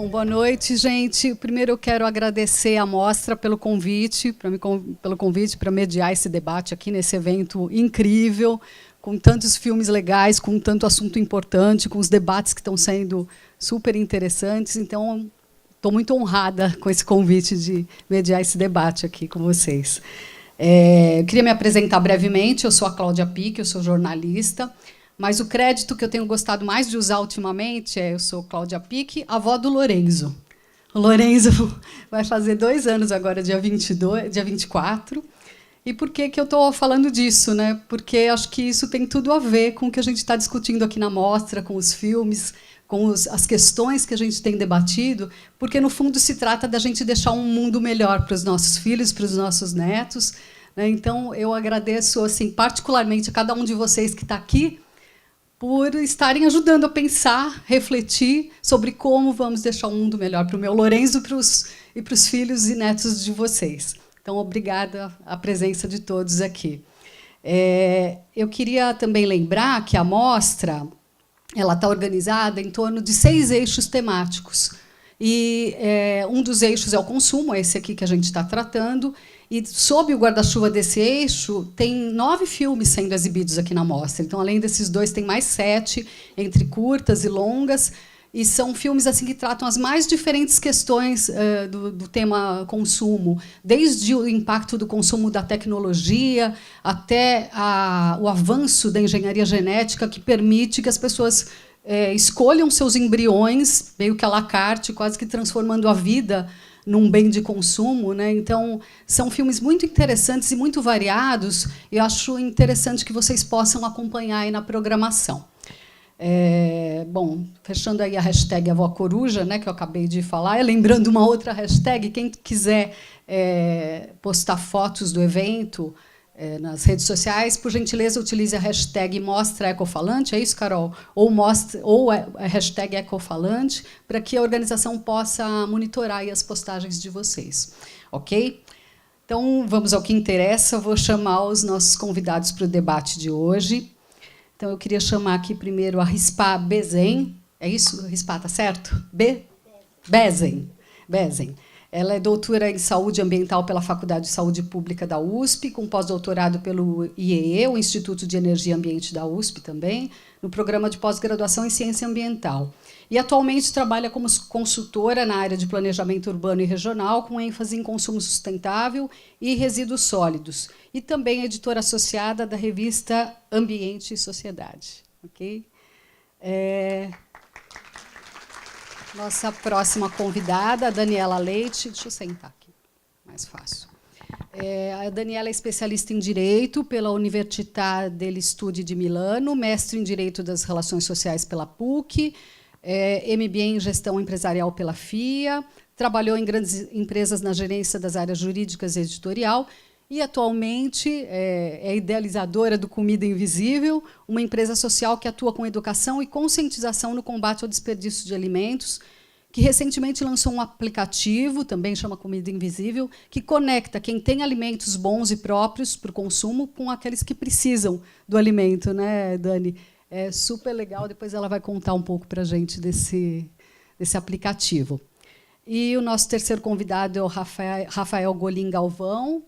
Bom, boa noite, gente. Primeiro eu quero agradecer à mostra pelo convite para mediar esse debate aqui nesse evento incrível, com tantos filmes legais, com tanto assunto importante, com os debates que estão sendo super interessantes. Então, estou muito honrada com esse convite de mediar esse debate aqui com vocês. Eu queria me apresentar brevemente. Eu sou a Cláudia Pique, eu sou jornalista. Mas o crédito que eu tenho gostado mais de usar ultimamente eu sou Cláudia Pique, avó do Lorenzo. O Lorenzo vai fazer 2 anos agora, dia 24. E por que eu estou falando disso? Né? Porque acho que isso tem tudo a ver com o que a gente está discutindo aqui na mostra, com os filmes, com as questões que a gente tem debatido, porque, no fundo, se trata da gente deixar um mundo melhor para os nossos filhos, para os nossos netos. Né? Então, eu agradeço assim, particularmente a cada um de vocês que está aqui, por estarem ajudando a pensar, refletir sobre como vamos deixar um mundo melhor para o meu Lorenzo e para os filhos e netos de vocês. Então, obrigada a presença de todos aqui. Eu queria também lembrar que a mostra está organizada em torno de 6 eixos temáticos. E um dos eixos é o consumo, esse aqui que a gente está tratando. E, sob o guarda-chuva desse eixo, tem 9 filmes sendo exibidos aqui na mostra. Então, além desses 2, tem mais 7, entre curtas e longas. E são filmes assim que tratam as mais diferentes questões do tema consumo, desde o impacto do consumo da tecnologia até o avanço da engenharia genética, que permite que as pessoas escolham seus embriões, meio que à la carte, quase que transformando a vida num bem de consumo. Né? Então, são filmes muito interessantes e muito variados, e acho interessante que vocês possam acompanhar aí na programação. Bom, fechando aí a hashtag Avó Coruja, né, que eu acabei de falar, lembrando uma outra hashtag, quem quiser postar fotos do evento nas redes sociais, por gentileza, utilize a hashtag Mostra Ecofalante, é isso, Carol? Ou a hashtag Ecofalante, para que a organização possa monitorar aí as postagens de vocês. Ok? Então, vamos ao que interessa. Vou chamar os nossos convidados para o debate de hoje. Então, eu queria chamar aqui primeiro a Rispa Bezen. É isso? Rispa, está certo? Bezen. Ela é doutora em Saúde Ambiental pela Faculdade de Saúde Pública da USP, com pós-doutorado pelo IEE, o Instituto de Energia e Ambiente da USP também, no programa de pós-graduação em Ciência Ambiental. E, atualmente, trabalha como consultora na área de planejamento urbano e regional, com ênfase em consumo sustentável e resíduos sólidos. E também é editora associada da revista Ambiente e Sociedade. Okay? Nossa próxima convidada, a Daniela Leite. Deixa eu sentar aqui, mais fácil. A Daniela é especialista em Direito pela Università degli Studi de Milano, mestre em Direito das Relações Sociais pela PUC, MBA em Gestão Empresarial pela FIA, trabalhou em grandes empresas na gerência das áreas jurídicas e editorial, e, atualmente, é idealizadora do Comida Invisível, uma empresa social que atua com educação e conscientização no combate ao desperdício de alimentos, que recentemente lançou um aplicativo, também chama Comida Invisível, que conecta quem tem alimentos bons e próprios para o consumo com aqueles que precisam do alimento, né, Dani? É super legal, depois ela vai contar um pouco para a gente desse aplicativo. E o nosso terceiro convidado é o Rafael Golim Galvão.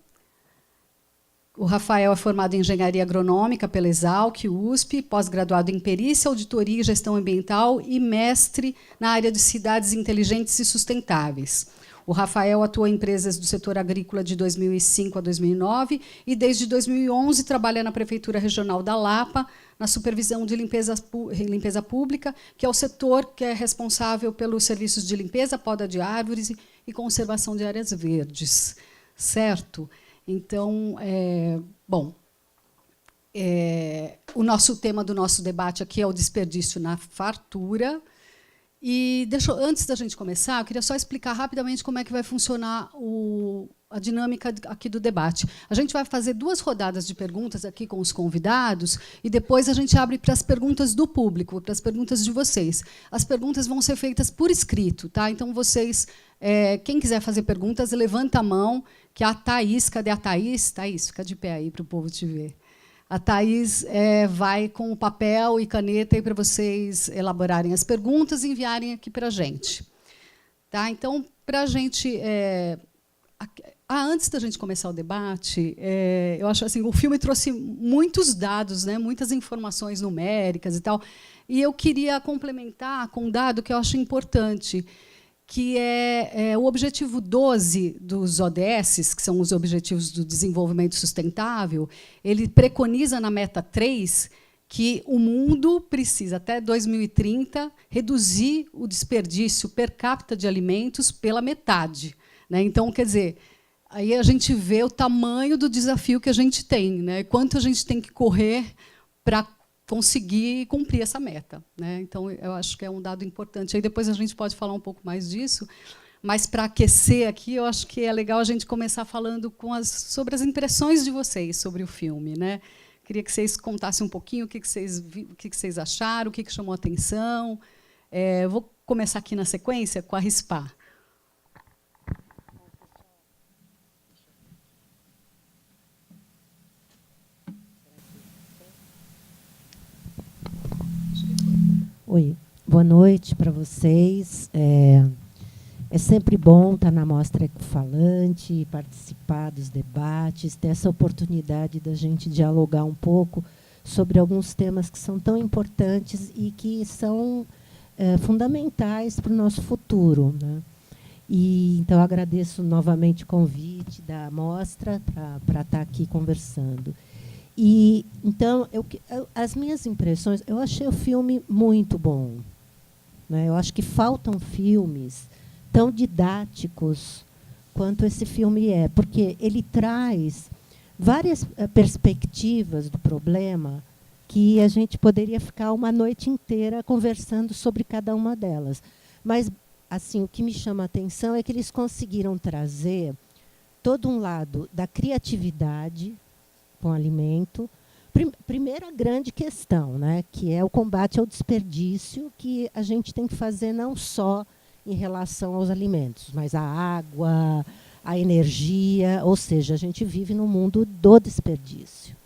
O Rafael é formado em Engenharia Agronômica pela Exalc, USP, pós-graduado em Perícia, Auditoria e Gestão Ambiental e mestre na área de Cidades Inteligentes e Sustentáveis. O Rafael atuou em empresas do setor agrícola de 2005 a 2009 e, desde 2011, trabalha na Prefeitura Regional da Lapa, na supervisão de limpeza pública, que é o setor que é responsável pelos serviços de limpeza, poda de árvores e conservação de áreas verdes. Certo? Então, o nosso tema do nosso debate aqui é o desperdício na fartura. E antes da gente começar, eu queria só explicar rapidamente como é que vai funcionar a dinâmica aqui do debate. A gente vai fazer 2 rodadas de perguntas aqui com os convidados e depois a gente abre para as perguntas do público, para as perguntas de vocês. As perguntas vão ser feitas por escrito, tá? Então, vocês, quem quiser fazer perguntas, levanta a mão, que a Thaís, cadê a Thaís? Thaís, fica de pé aí para o povo te ver. A Thaís vai com o papel e caneta para vocês elaborarem as perguntas e enviarem aqui para a gente. Tá? Então, para a gente... antes da gente começar o debate, eu acho assim, o filme trouxe muitos dados, né, muitas informações numéricas e tal, e eu queria complementar com um dado que eu acho importante, que é o objetivo 12 dos ODS, que são os Objetivos do Desenvolvimento Sustentável. Ele preconiza na meta 3 que o mundo precisa, até 2030, reduzir o desperdício per capita de alimentos pela metade. Né? Então, quer dizer, aí a gente vê o tamanho do desafio que a gente tem, né? Quanto a gente tem que correr para conseguir cumprir essa meta. Né? Então, eu acho que é um dado importante. Aí depois a gente pode falar um pouco mais disso, mas, para aquecer aqui, eu acho que é legal a gente começar falando sobre as impressões de vocês sobre o filme. Né? Queria que vocês contassem um pouquinho o que vocês acharam, o que chamou a atenção. Vou começar aqui na sequência com a Rispar. Oi, boa noite para vocês. É sempre bom estar na Mostra Ecofalante, participar dos debates, ter essa oportunidade da gente dialogar um pouco sobre alguns temas que são tão importantes e que são fundamentais para o nosso futuro. Né? Então, agradeço novamente o convite da Mostra para estar aqui conversando. Então, as minhas impressões, eu achei o filme muito bom. Né? Eu acho que faltam filmes tão didáticos quanto esse filme é, porque ele traz várias perspectivas do problema que a gente poderia ficar uma noite inteira conversando sobre cada uma delas. Mas, assim, o que me chama a atenção é que eles conseguiram trazer todo um lado da criatividade com alimento. Primeira grande questão, né, que é o combate ao desperdício, que a gente tem que fazer não só em relação aos alimentos, mas a água, a energia, ou seja, a gente vive num mundo do desperdício.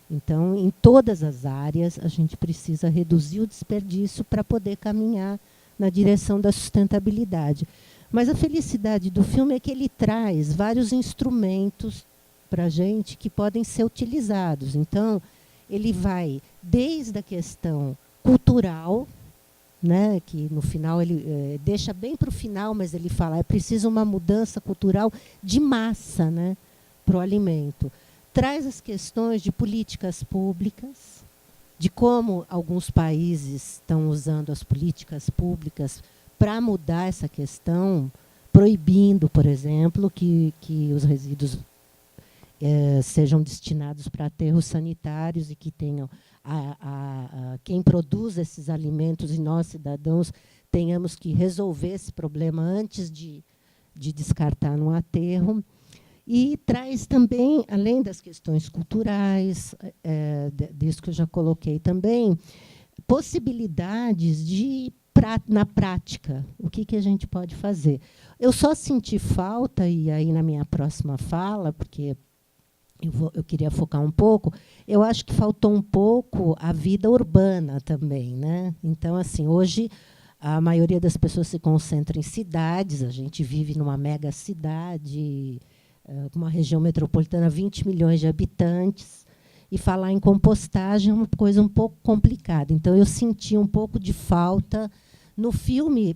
Então, em todas as áreas, a gente precisa reduzir o desperdício para poder caminhar na direção da sustentabilidade. Mas a felicidade do filme é que ele traz vários instrumentos para a gente que podem ser utilizados. Então, ele vai desde a questão cultural, né, que no final ele deixa bem para o final, mas ele fala é preciso uma mudança cultural de massa, né, para o alimento. Traz as questões de políticas públicas, de como alguns países estão usando as políticas públicas para mudar essa questão, proibindo, por exemplo, que os resíduos sejam destinados para aterros sanitários e que tenham quem produz esses alimentos e nós, cidadãos, tenhamos que resolver esse problema antes de descartar no aterro. E traz também, além das questões culturais, disso que eu já coloquei também, possibilidades de, na prática, o que a gente pode fazer. Eu só senti falta, e aí na minha próxima fala, porque eu queria focar um pouco, eu acho que faltou um pouco a vida urbana também. Né? Então, assim, hoje, a maioria das pessoas se concentra em cidades, a gente vive numa mega cidade, uma região metropolitana, 20 milhões de habitantes, e falar em compostagem é uma coisa um pouco complicada. Então, eu senti um pouco de falta no filme,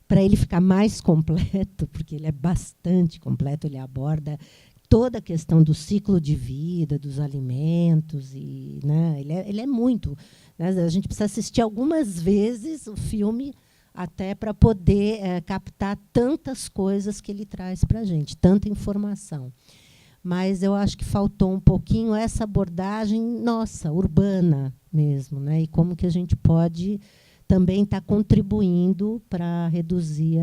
para ele ficar mais completo, porque ele é bastante completo, ele aborda toda a questão do ciclo de vida, dos alimentos, e, né, ele é muito. Né, a gente precisa assistir algumas vezes o filme até para poder captar tantas coisas que ele traz para a gente, tanta informação. Mas eu acho que faltou um pouquinho essa abordagem nossa, urbana mesmo, né, e como que a gente pode também estar contribuindo para reduzir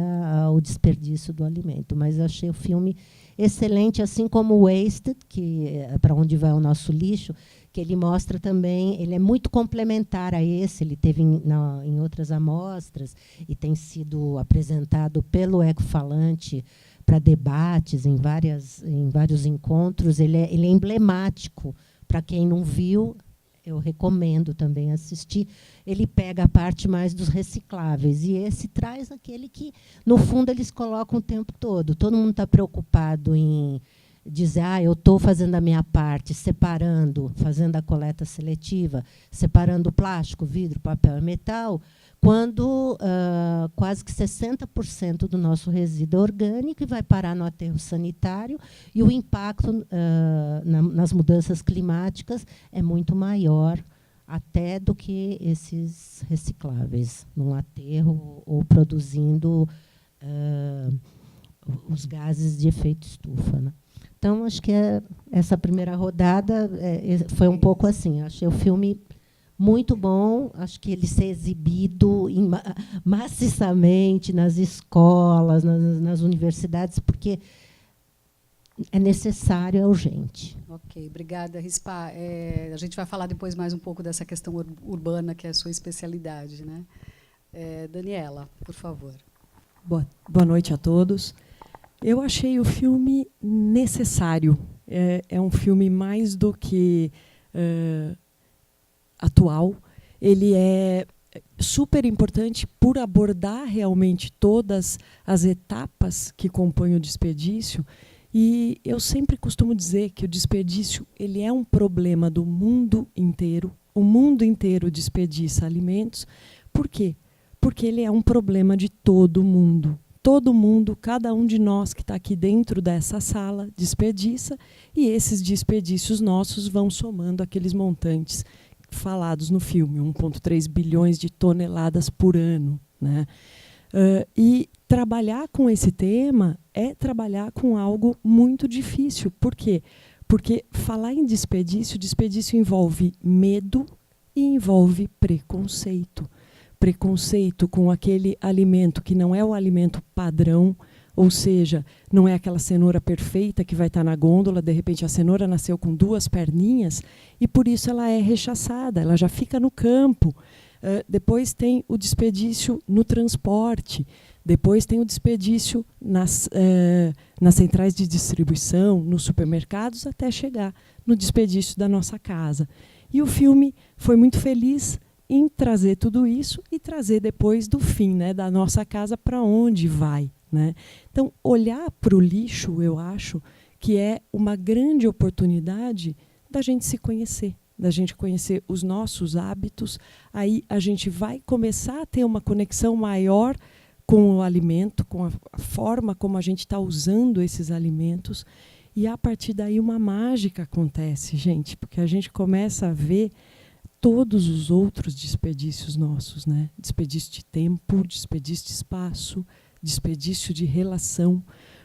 o desperdício do alimento. Mas eu achei o filme excelente, assim como o Wasted, que é para onde vai o nosso lixo, que ele mostra também, ele é muito complementar a esse, ele teve em outras amostras e tem sido apresentado pelo Ecofalante para debates em vários encontros. Ele é emblemático para quem não viu. eu recomendo também assistir. Ele pega a parte mais dos recicláveis, e esse traz aquele que, no fundo, eles colocam o tempo todo. Todo mundo está preocupado em dizer, eu estou fazendo a minha parte, separando, fazendo a coleta seletiva, separando plástico, vidro, papel e metal, quando quase que 60% do nosso resíduo é orgânico e vai parar no aterro sanitário, e o impacto nas mudanças climáticas é muito maior até do que esses recicláveis, num aterro ou produzindo os gases de efeito estufa, né? Então, acho que essa primeira rodada foi um pouco assim. Achei o filme muito bom, acho que ele ser exibido maciçamente nas escolas, nas universidades, porque é necessário, é urgente. Ok, obrigada, Rispa. A gente vai falar depois mais um pouco dessa questão urbana, que é a sua especialidade, né? Daniela, por favor. Boa noite a todos. Eu achei o filme necessário. É um filme mais do que atual. Ele é super importante por abordar realmente todas as etapas que compõem o desperdício. E eu sempre costumo dizer que o desperdício ele é um problema do mundo inteiro. O mundo inteiro desperdiça alimentos. Por quê? Porque ele é um problema de todo mundo. Todo mundo, cada um de nós que está aqui dentro dessa sala, desperdiça, e esses desperdícios nossos vão somando aqueles montantes falados no filme, 1,3 bilhões de toneladas por ano, né? E trabalhar com esse tema é trabalhar com algo muito difícil. Por quê? Porque falar em desperdício envolve medo e envolve preconceito. Preconceito com aquele alimento que não é o alimento padrão, ou seja, não é aquela cenoura perfeita que vai estar na gôndola, de repente a cenoura nasceu com 2 perninhas e por isso ela é rechaçada, ela já fica no campo. Depois tem o desperdício no transporte, depois tem o desperdício nas centrais de distribuição, nos supermercados, até chegar no desperdício da nossa casa. E o filme foi muito feliz em trazer tudo isso e trazer depois do fim, né, da nossa casa para onde vai, né? Então, olhar para o lixo, eu acho que é uma grande oportunidade da gente se conhecer, da gente conhecer os nossos hábitos. Aí a gente vai começar a ter uma conexão maior com o alimento, com a forma como a gente está usando esses alimentos. E, a partir daí, uma mágica acontece, gente, porque a gente começa a ver todos os outros desperdícios nossos, né? Desperdício de tempo, desperdício de espaço, desperdício de relação.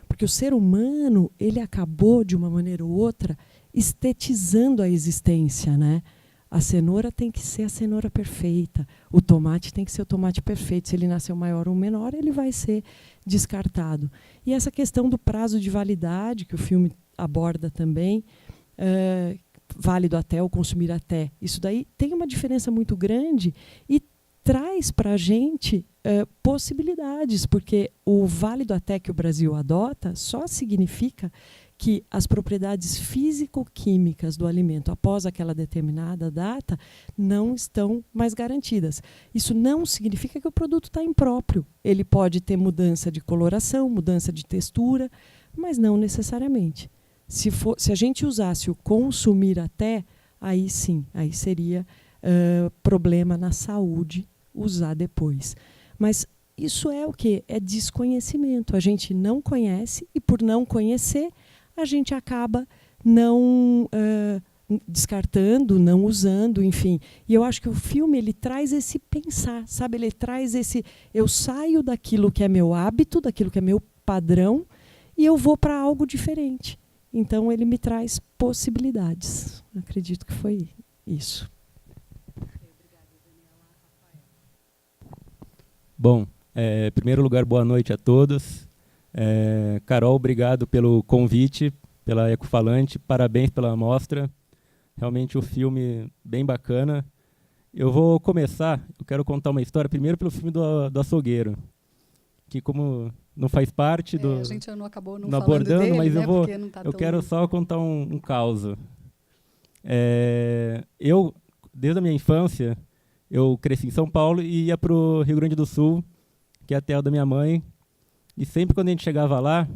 Porque o ser humano, ele acabou, de uma maneira ou outra, estetizando a existência, né? A cenoura tem que ser a cenoura perfeita, o tomate tem que ser o tomate perfeito. Se ele nasceu maior ou menor, ele vai ser descartado. E essa questão do prazo de validade, que o filme aborda também, válido até ou consumir até, isso daí tem uma diferença muito grande e traz para a gente possibilidades, porque o válido até que o Brasil adota só significa que as propriedades físico-químicas do alimento após aquela determinada data não estão mais garantidas. Isso não significa que o produto está impróprio. Ele pode ter mudança de coloração, mudança de textura, mas não necessariamente. Se a gente usasse o consumir até, aí sim, aí seria problema na saúde usar depois. Mas isso é o quê? É desconhecimento. A gente não conhece e, por não conhecer, a gente acaba não descartando, não usando, enfim. E eu acho que o filme ele traz esse pensar, sabe? Ele traz esse... Eu saio daquilo que é meu hábito, daquilo que é meu padrão, e eu vou para algo diferente. Então, ele me traz possibilidades. Acredito que foi isso. Bom, em primeiro lugar, boa noite a todos. Carol, obrigado pelo convite, pela Ecofalante, parabéns pela mostra. Realmente o filme bem bacana. Eu vou começar, eu quero contar uma história, primeiro pelo filme do açougueiro, que como não faz parte do... A gente não acabou não abordando, dele, mas né, eu quero só contar um caos. Eu desde a minha infância, eu cresci em São Paulo e ia para o Rio Grande do Sul, que é a terra da minha mãe. E sempre quando a gente chegava lá,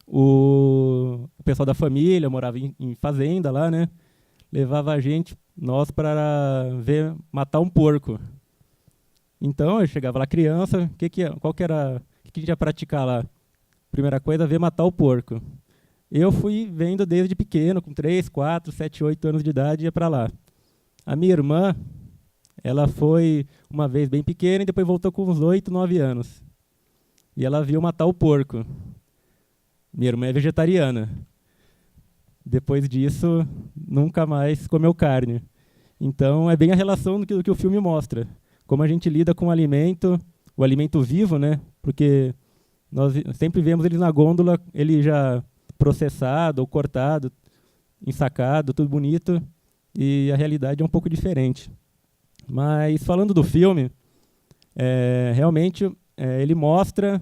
o pessoal da família morava em fazenda lá, né? Levava a gente, nós, para ver matar um porco. Então eu chegava lá criança, o que a gente ia praticar lá? Primeira coisa, ver matar o porco. Eu fui vendo desde pequeno, com 3, 4, 7, 8 anos de idade, ia para lá. A minha irmã, ela foi uma vez bem pequena e depois voltou com uns 8, 9 anos. E ela viu matar o porco. Minha irmã é vegetariana. Depois disso, nunca mais comeu carne. Então, é bem a relação do que o filme mostra. Como a gente lida com o alimento vivo, né? Porque nós sempre vemos ele na gôndola, ele já processado ou cortado, ensacado, tudo bonito, e a realidade é um pouco diferente. Mas, falando do filme, realmente ele mostra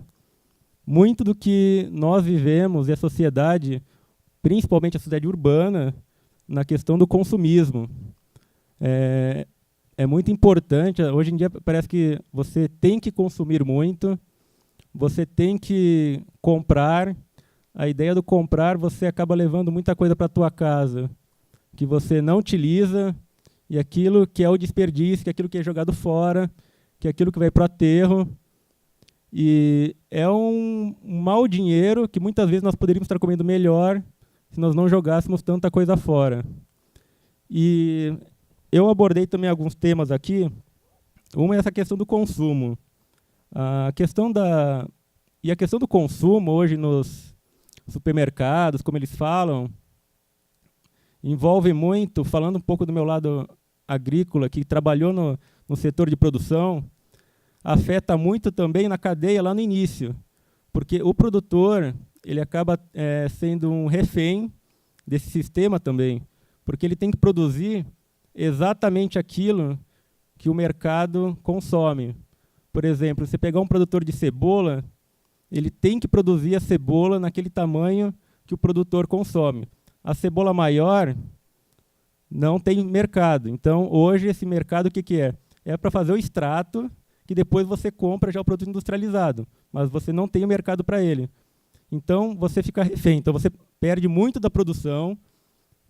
muito do que nós vivemos e a sociedade, principalmente a sociedade urbana, na questão do consumismo. É muito importante, hoje em dia parece que você tem que consumir muito, você tem que comprar. A ideia do comprar, você acaba levando muita coisa para a tua casa que você não utiliza, e aquilo que é o desperdício, que é aquilo que é jogado fora, que é aquilo que vai para o aterro. E é um mau dinheiro que muitas vezes nós poderíamos estar comendo melhor se nós não jogássemos tanta coisa fora. E eu abordei também alguns temas aqui. Uma é essa questão do consumo. A questão do consumo hoje nos supermercados, como eles falam, envolve muito, falando um pouco do meu lado agrícola, que trabalhou no setor de produção, afeta muito também na cadeia lá no início, porque o produtor ele acaba sendo um refém desse sistema também, porque ele tem que produzir exatamente aquilo que o mercado consome. Por exemplo, você pegar um produtor de cebola, ele tem que produzir a cebola naquele tamanho que o produtor consome. A cebola maior não tem mercado. Então, hoje, esse mercado, o que é? É para fazer o extrato, que depois você compra já o produto industrializado, mas você não tem o mercado para ele. Então, você fica refém. Então, você perde muito da produção,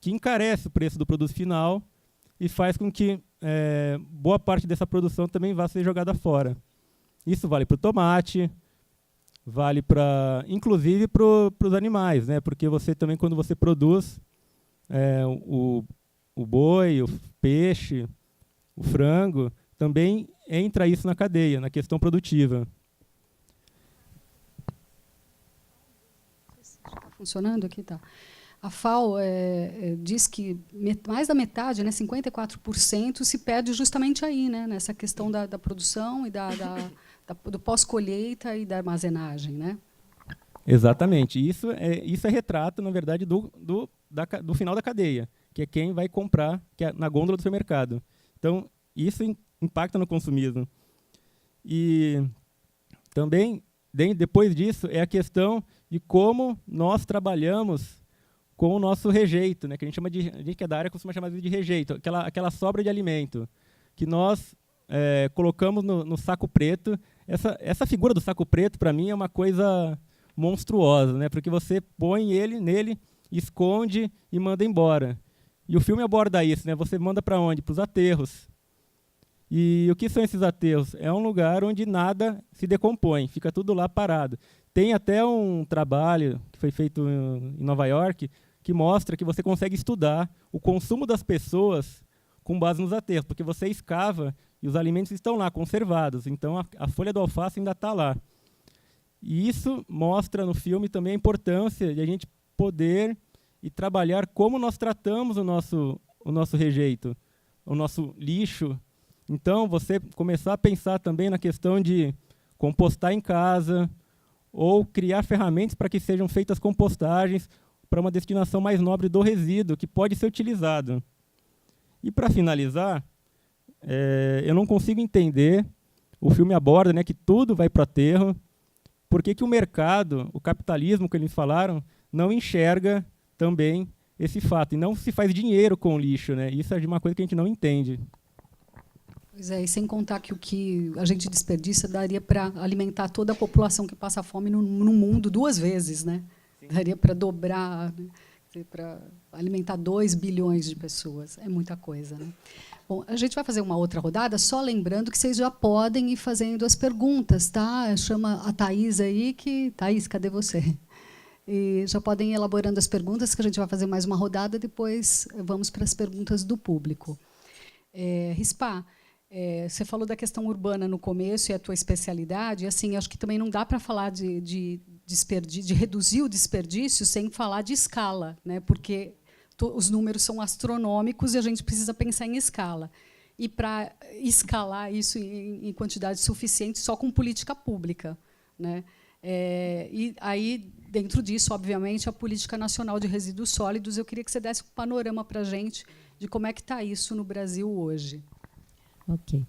que encarece o preço do produto final e faz com que boa parte dessa produção também vá ser jogada fora. Isso vale para o tomate, vale inclusive para os animais, né? Porque você também, quando você produz o boi, o peixe, o frango, também entra isso na cadeia, na questão produtiva. Está funcionando aqui? Tá. A FAO diz que mais da metade, né, 54%, se perde justamente aí, né, nessa questão da produção e do pós-colheita e da armazenagem, né? Exatamente. Isso é retrato, na verdade, do final da cadeia, que é quem vai comprar, que é na gôndola do supermercado. Então, isso impacta no consumismo. E também, depois disso, é a questão de como nós trabalhamos com o nosso rejeito, né, que a gente que é da área costuma chamar de rejeito, aquela sobra de alimento, que nós colocamos no saco preto. Essa figura do saco preto, para mim, é uma coisa monstruosa, né, porque você põe ele nele, esconde e manda embora. E o filme aborda isso, né, você manda para onde? Para os aterros. E o que são esses aterros? É um lugar onde nada se decompõe, fica tudo lá parado. Tem até um trabalho que foi feito em Nova York que mostra que você consegue estudar o consumo das pessoas com base nos aterros, porque você escava e os alimentos estão lá, conservados. Então, a folha do alface ainda está lá. E isso mostra no filme também a importância de a gente poder e trabalhar como nós tratamos o nosso rejeito, o nosso lixo. Então, você começar a pensar também na questão de compostar em casa ou criar ferramentas para que sejam feitas compostagens para uma destinação mais nobre do resíduo, que pode ser utilizado. E, para finalizar, eu não consigo entender, o filme aborda, né, que tudo vai para o aterro, por que o mercado, o capitalismo que eles falaram, não enxerga também esse fato. E não se faz dinheiro com o lixo, né? Isso é de uma coisa que a gente não entende. Pois é, e sem contar que o que a gente desperdiça daria para alimentar toda a população que passa fome no mundo 2 vezes, né? Sim. Daria para dobrar, né? Para alimentar 2 bilhões de pessoas. É muita coisa, né? Bom, a gente vai fazer uma outra rodada, só lembrando que vocês já podem ir fazendo as perguntas, tá? Chama a Thaís aí, que... Thaís, cadê você? E já podem ir elaborando as perguntas, que a gente vai fazer mais uma rodada, depois vamos para as perguntas do público. Rispa, você falou da questão urbana no começo, e a tua especialidade, e, assim, acho que também não dá para falar de reduzir o desperdício sem falar de escala, né? Porque os números são astronômicos e a gente precisa pensar em escala. E para escalar isso em quantidade suficiente só com política pública, né? E aí, dentro disso, obviamente, a Política Nacional de Resíduos Sólidos. Eu queria que você desse um panorama para a gente de como é que está isso no Brasil hoje. Ok.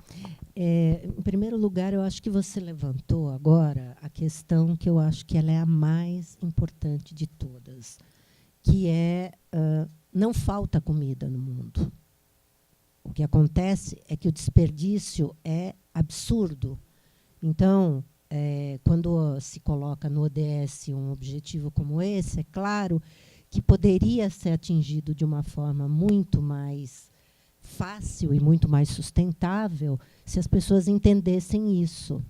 Em primeiro lugar, eu acho que você levantou agora a questão que eu acho que ela é a mais importante de todas, que é não falta comida no mundo. O que acontece é que o desperdício é absurdo. Então, quando se coloca no ODS um objetivo como esse, é claro que poderia ser atingido de uma forma muito mais fácil e muito mais sustentável se as pessoas entendessem isso,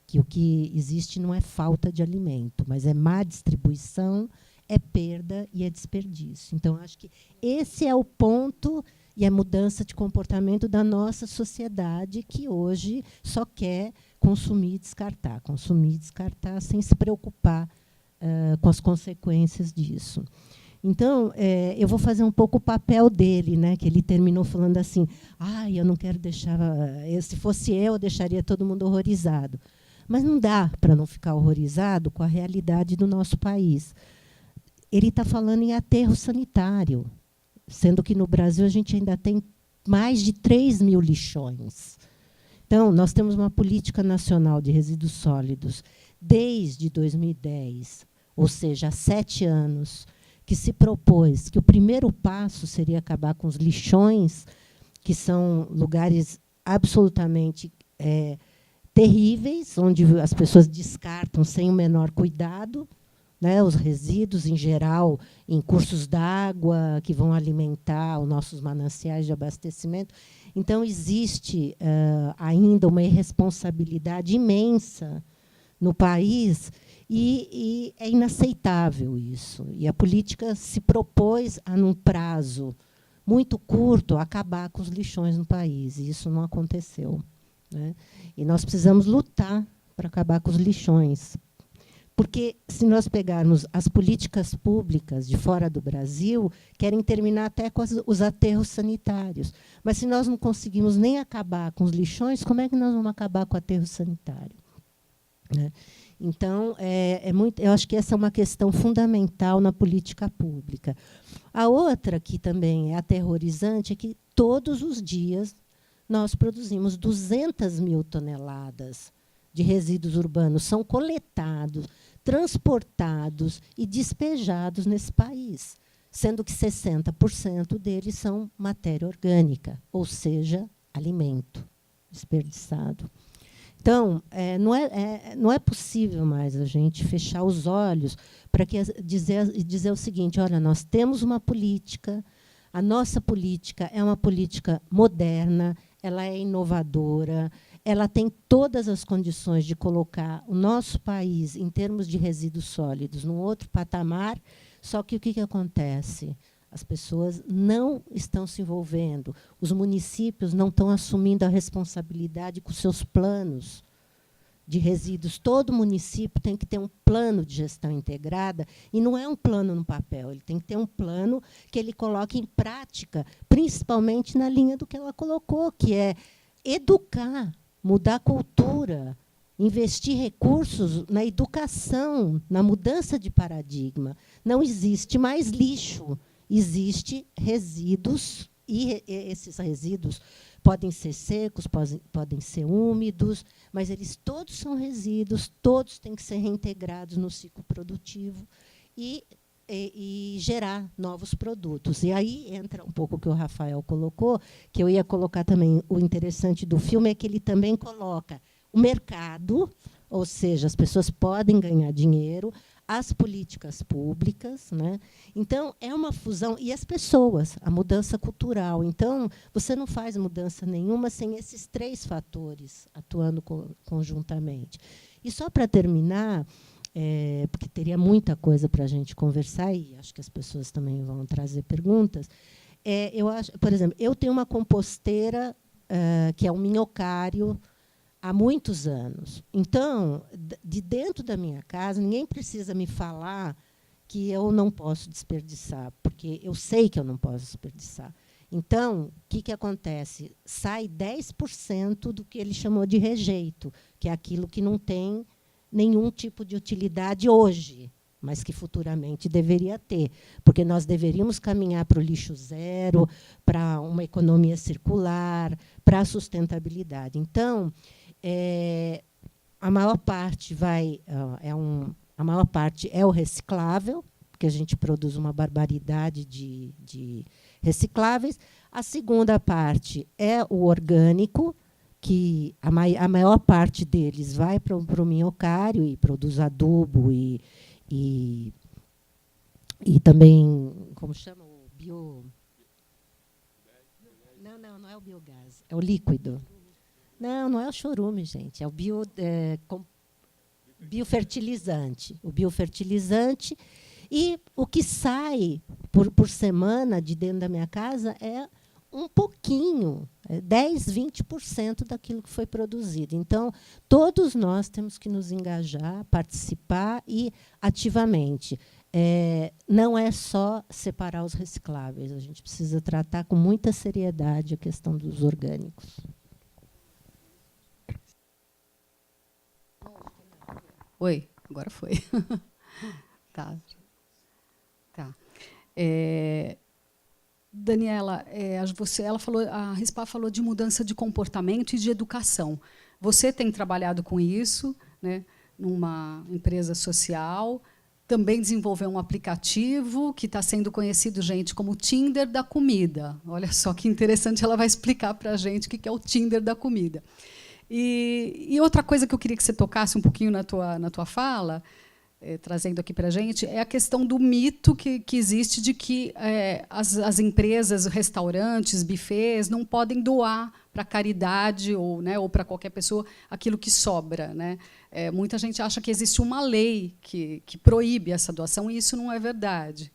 que o que existe não é falta de alimento, mas é má distribuição, é perda e é desperdício. Então, acho que esse é o ponto e a mudança de comportamento da nossa sociedade, que hoje só quer consumir e descartar sem se preocupar com as consequências disso. Então, eu vou fazer um pouco o papel dele, né, que ele terminou falando assim, eu não quero deixar... se fosse eu deixaria todo mundo horrorizado. Mas não dá para não ficar horrorizado com a realidade do nosso país. Ele está falando em aterro sanitário, sendo que no Brasil a gente ainda tem mais de 3 mil lixões. Então, nós temos uma política nacional de resíduos sólidos desde 2010, ou seja, há 7 anos, que se propôs que o primeiro passo seria acabar com os lixões, que são lugares absolutamente terríveis, onde as pessoas descartam sem o menor cuidado, né, os resíduos, em geral, em cursos d'água que vão alimentar os nossos mananciais de abastecimento. Então, existe ainda uma irresponsabilidade imensa no país e é inaceitável isso. E a política se propôs a, num prazo muito curto, acabar com os lixões no país, e isso não aconteceu, né? E nós precisamos lutar para acabar com os lixões. Porque, se nós pegarmos as políticas públicas de fora do Brasil, querem terminar até com os aterros sanitários. Mas, se nós não conseguimos nem acabar com os lixões, como é que nós vamos acabar com o aterro sanitário? Né? Então, eu acho que essa é uma questão fundamental na política pública. A outra, que também é aterrorizante, é que, todos os dias, nós produzimos 200 mil toneladas de resíduos urbanos, são coletados, transportados e despejados nesse país, sendo que 60% deles são matéria orgânica, ou seja, alimento desperdiçado. Então, não é possível mais a gente fechar os olhos para dizer o seguinte, olha, nós temos uma política, a nossa política é uma política moderna, ela é inovadora, ela tem todas as condições de colocar o nosso país, em termos de resíduos sólidos, num outro patamar, só que o que acontece? As pessoas não estão se envolvendo, os municípios não estão assumindo a responsabilidade com seus planos de resíduos. Todo município tem que ter um plano de gestão integrada, e não é um plano no papel, ele tem que ter um plano que ele coloque em prática, principalmente na linha do que ela colocou, que é educar, mudar a cultura, investir recursos na educação, na mudança de paradigma. Não existe mais lixo, existe resíduos, e esses resíduos podem ser secos, podem ser úmidos, mas eles todos são resíduos, todos têm que ser reintegrados no ciclo produtivo. E e gerar novos produtos. E aí entra um pouco o que o Rafael colocou, que eu ia colocar também. O interessante do filme é que ele também coloca o mercado, ou seja, as pessoas podem ganhar dinheiro, as políticas públicas, né? Então, é uma fusão. E as pessoas, a mudança cultural. Então, você não faz mudança nenhuma sem esses 3 fatores atuando conjuntamente. E só para terminar, porque teria muita coisa para a gente conversar, e acho que as pessoas também vão trazer perguntas, eu acho, por exemplo, eu tenho uma composteira que é um minhocário, há muitos anos. Então, de dentro da minha casa, ninguém precisa me falar que eu não posso desperdiçar, porque eu sei que eu não posso desperdiçar. Então, o que acontece? Sai 10% do que ele chamou de rejeito, que é aquilo que não tem nenhum tipo de utilidade hoje, mas que futuramente deveria ter, porque nós deveríamos caminhar para o lixo zero, para uma economia circular, para a sustentabilidade. Então, a maior parte a maior parte é o reciclável, porque a gente produz uma barbaridade de recicláveis. A segunda parte é o orgânico, que a maior parte deles vai para o minhocário e produz adubo e também, como chama, o bio... Não é o biogás, é o líquido. Não é o chorume, gente. É o biofertilizante. O biofertilizante. E o que sai por semana de dentro da minha casa é um pouquinho, 10%, 20% daquilo que foi produzido. Então, todos nós temos que nos engajar, participar e ativamente. Não é só separar os recicláveis. A gente precisa tratar com muita seriedade a questão dos orgânicos. Oi, agora foi. Tá. Daniela, a Rispar falou de mudança de comportamento e de educação. Você tem trabalhado com isso, né, numa empresa social, também desenvolveu um aplicativo que está sendo conhecido, gente, como o Tinder da comida. Olha só que interessante, ela vai explicar para a gente o que é o Tinder da comida. E outra coisa que eu queria que você tocasse um pouquinho na tua fala, trazendo aqui para a gente, é a questão do mito que existe de que as empresas, restaurantes, buffets, não podem doar para caridade ou para qualquer pessoa aquilo que sobra, né? Muita gente acha que existe uma lei que proíbe essa doação, e isso não é verdade.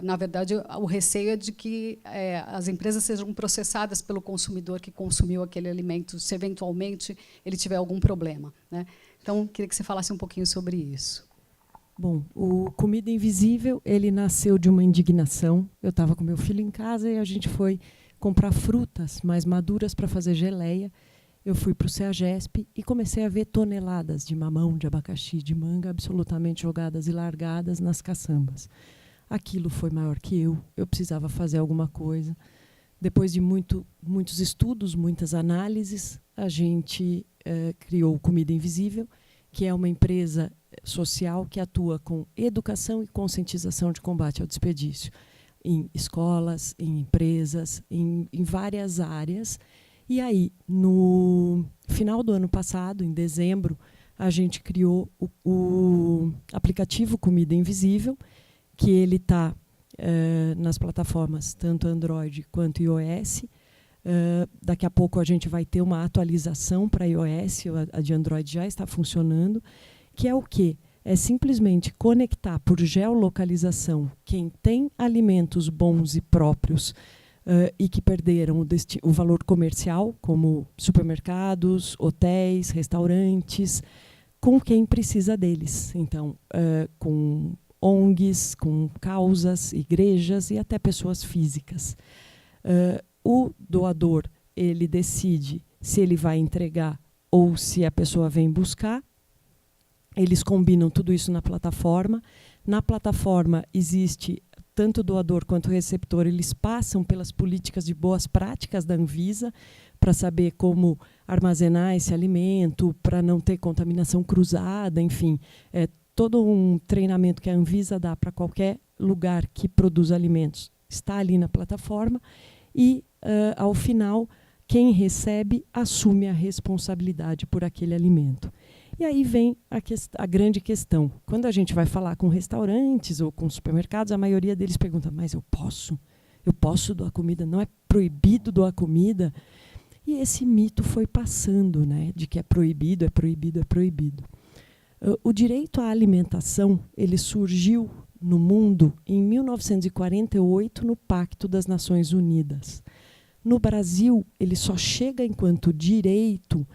Na verdade, o receio é de que as empresas sejam processadas pelo consumidor que consumiu aquele alimento, se eventualmente ele tiver algum problema, né? Então, queria que você falasse um pouquinho sobre isso. Bom, o Comida Invisível, ele nasceu de uma indignação. Eu estava com meu filho em casa e a gente foi comprar frutas mais maduras para fazer geleia. Eu fui para o CEAGESP e comecei a ver toneladas de mamão, de abacaxi, de manga absolutamente jogadas e largadas nas caçambas. Aquilo foi maior que eu precisava fazer alguma coisa. Depois de muitos estudos, muitas análises, a gente criou o Comida Invisível, que é uma empresa social que atua com educação e conscientização de combate ao desperdício, em escolas, em empresas, em várias áreas. E aí, no final do ano passado, em dezembro, a gente criou o aplicativo Comida Invisível, que ele está nas plataformas tanto Android quanto iOS. Daqui a pouco a gente vai ter uma atualização para iOS, a de Android já está funcionando, que é o quê? É simplesmente conectar por geolocalização quem tem alimentos bons e próprios e que perderam o valor comercial, como supermercados, hotéis, restaurantes, com quem precisa deles. Então, com ONGs, com causas, igrejas e até pessoas físicas. O doador, ele decide se ele vai entregar ou se a pessoa vem buscar. Eles combinam tudo isso na plataforma. Na plataforma existe tanto o doador quanto o receptor, eles passam pelas políticas de boas práticas da Anvisa para saber como armazenar esse alimento, para não ter contaminação cruzada, enfim, todo um treinamento que a Anvisa dá para qualquer lugar que produz alimentos está ali na plataforma e, ao final, quem recebe assume a responsabilidade por aquele alimento. E aí vem a grande questão. Quando a gente vai falar com restaurantes ou com supermercados, a maioria deles pergunta, mas eu posso? Eu posso doar comida? Não é proibido doar comida? E esse mito foi passando, né, de que é proibido, é proibido, é proibido. O direito à alimentação ele surgiu no mundo em 1948 no Pacto das Nações Unidas. No Brasil, ele só chega enquanto direito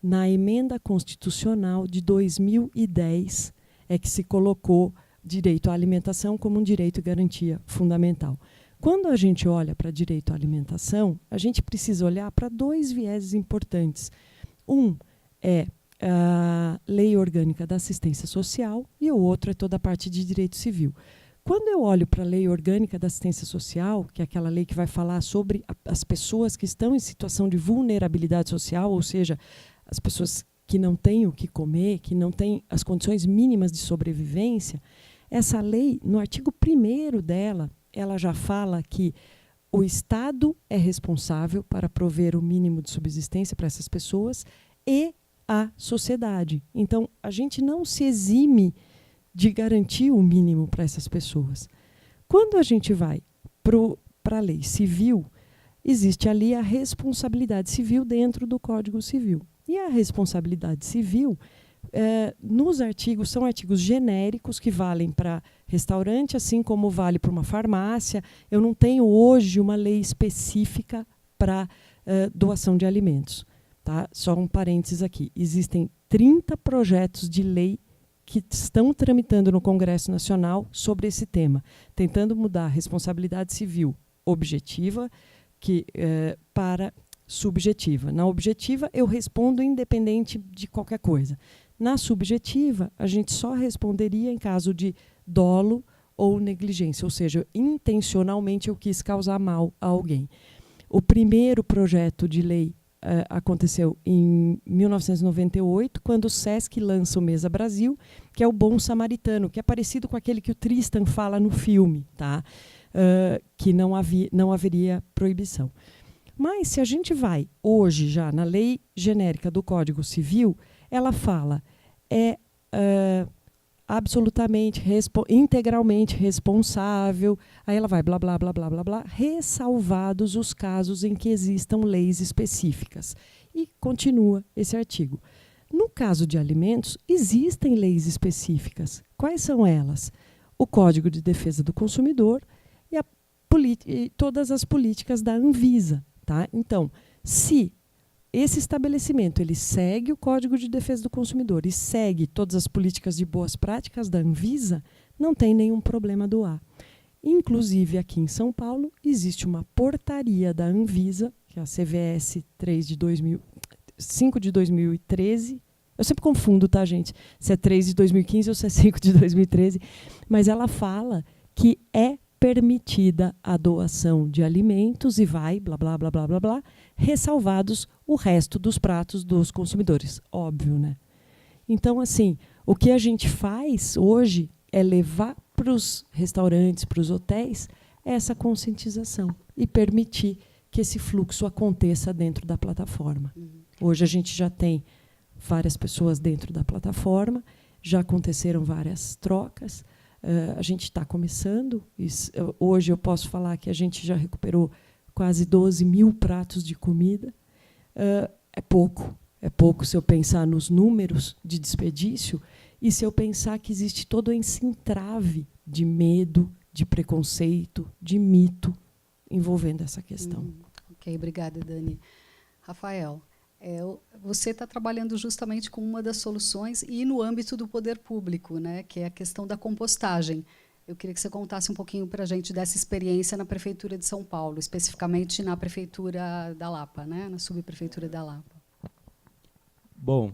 na emenda constitucional de 2010, é que se colocou direito à alimentação como um direito e garantia fundamental. Quando a gente olha para direito à alimentação, a gente precisa olhar para 2 vieses importantes. Um é a Lei Orgânica da Assistência Social e o outro é toda a parte de direito civil. Quando eu olho para a Lei Orgânica da Assistência Social, que é aquela lei que vai falar sobre as pessoas que estão em situação de vulnerabilidade social, ou seja, as pessoas que não têm o que comer, que não têm as condições mínimas de sobrevivência, essa lei, no artigo 1º dela, ela já fala que o Estado é responsável para prover o mínimo de subsistência para essas pessoas e a sociedade. Então, a gente não se exime de garantir o mínimo para essas pessoas. Quando a gente vai para a lei civil, existe ali a responsabilidade civil dentro do Código Civil. E a responsabilidade civil, nos artigos, são artigos genéricos que valem para restaurante, assim como vale para uma farmácia. Eu não tenho hoje uma lei específica para doação de alimentos. Tá? Só um parênteses aqui. Existem 30 projetos de lei que estão tramitando no Congresso Nacional sobre esse tema, tentando mudar a responsabilidade civil objetiva para subjetiva. Na objetiva, eu respondo independente de qualquer coisa. Na subjetiva, a gente só responderia em caso de dolo ou negligência, ou seja, intencionalmente eu quis causar mal a alguém. O primeiro projeto de lei aconteceu em 1998, quando o SESC lança o Mesa Brasil, que é o Bom Samaritano, que é parecido com aquele que o Tristan fala no filme, tá? Que não haveria proibição. Mas se a gente vai hoje já na lei genérica do Código Civil, ela fala absolutamente, integralmente responsável, aí ela vai blá, blá, blá, blá, blá, blá, ressalvados os casos em que existam leis específicas. E continua esse artigo. No caso de alimentos, existem leis específicas. Quais são elas? O Código de Defesa do Consumidor e todas as políticas da Anvisa. Tá? Então, se esse estabelecimento ele segue o Código de Defesa do Consumidor e segue todas as políticas de boas práticas da Anvisa, não tem nenhum problema doar. Inclusive, aqui em São Paulo, existe uma portaria da Anvisa, que é a CVS 5 de 2013. Eu sempre confundo, tá, gente? Se é 3 de 2015 ou se é 5 de 2013. Mas ela fala que é permitida a doação de alimentos e vai, blá, blá, blá, blá, blá, blá, ressalvados o resto dos pratos dos consumidores. Óbvio, né? Então, assim, o que a gente faz hoje é levar para os restaurantes, para os hotéis, essa conscientização e permitir que esse fluxo aconteça dentro da plataforma. Hoje a gente já tem várias pessoas dentro da plataforma, já aconteceram várias trocas. A gente está começando. Hoje eu posso falar que a gente já recuperou quase 12 mil pratos de comida. É pouco se eu pensar nos números de desperdício e se eu pensar que existe todo esse entrave de medo, de preconceito, de mito envolvendo essa questão. Ok, obrigada, Dani. Rafael, você está trabalhando justamente com uma das soluções e no âmbito do poder público, né, que é a questão da compostagem. Eu queria que você contasse um pouquinho para a gente dessa experiência na Prefeitura de São Paulo, especificamente na Prefeitura da Lapa, né, na Subprefeitura da Lapa. Bom,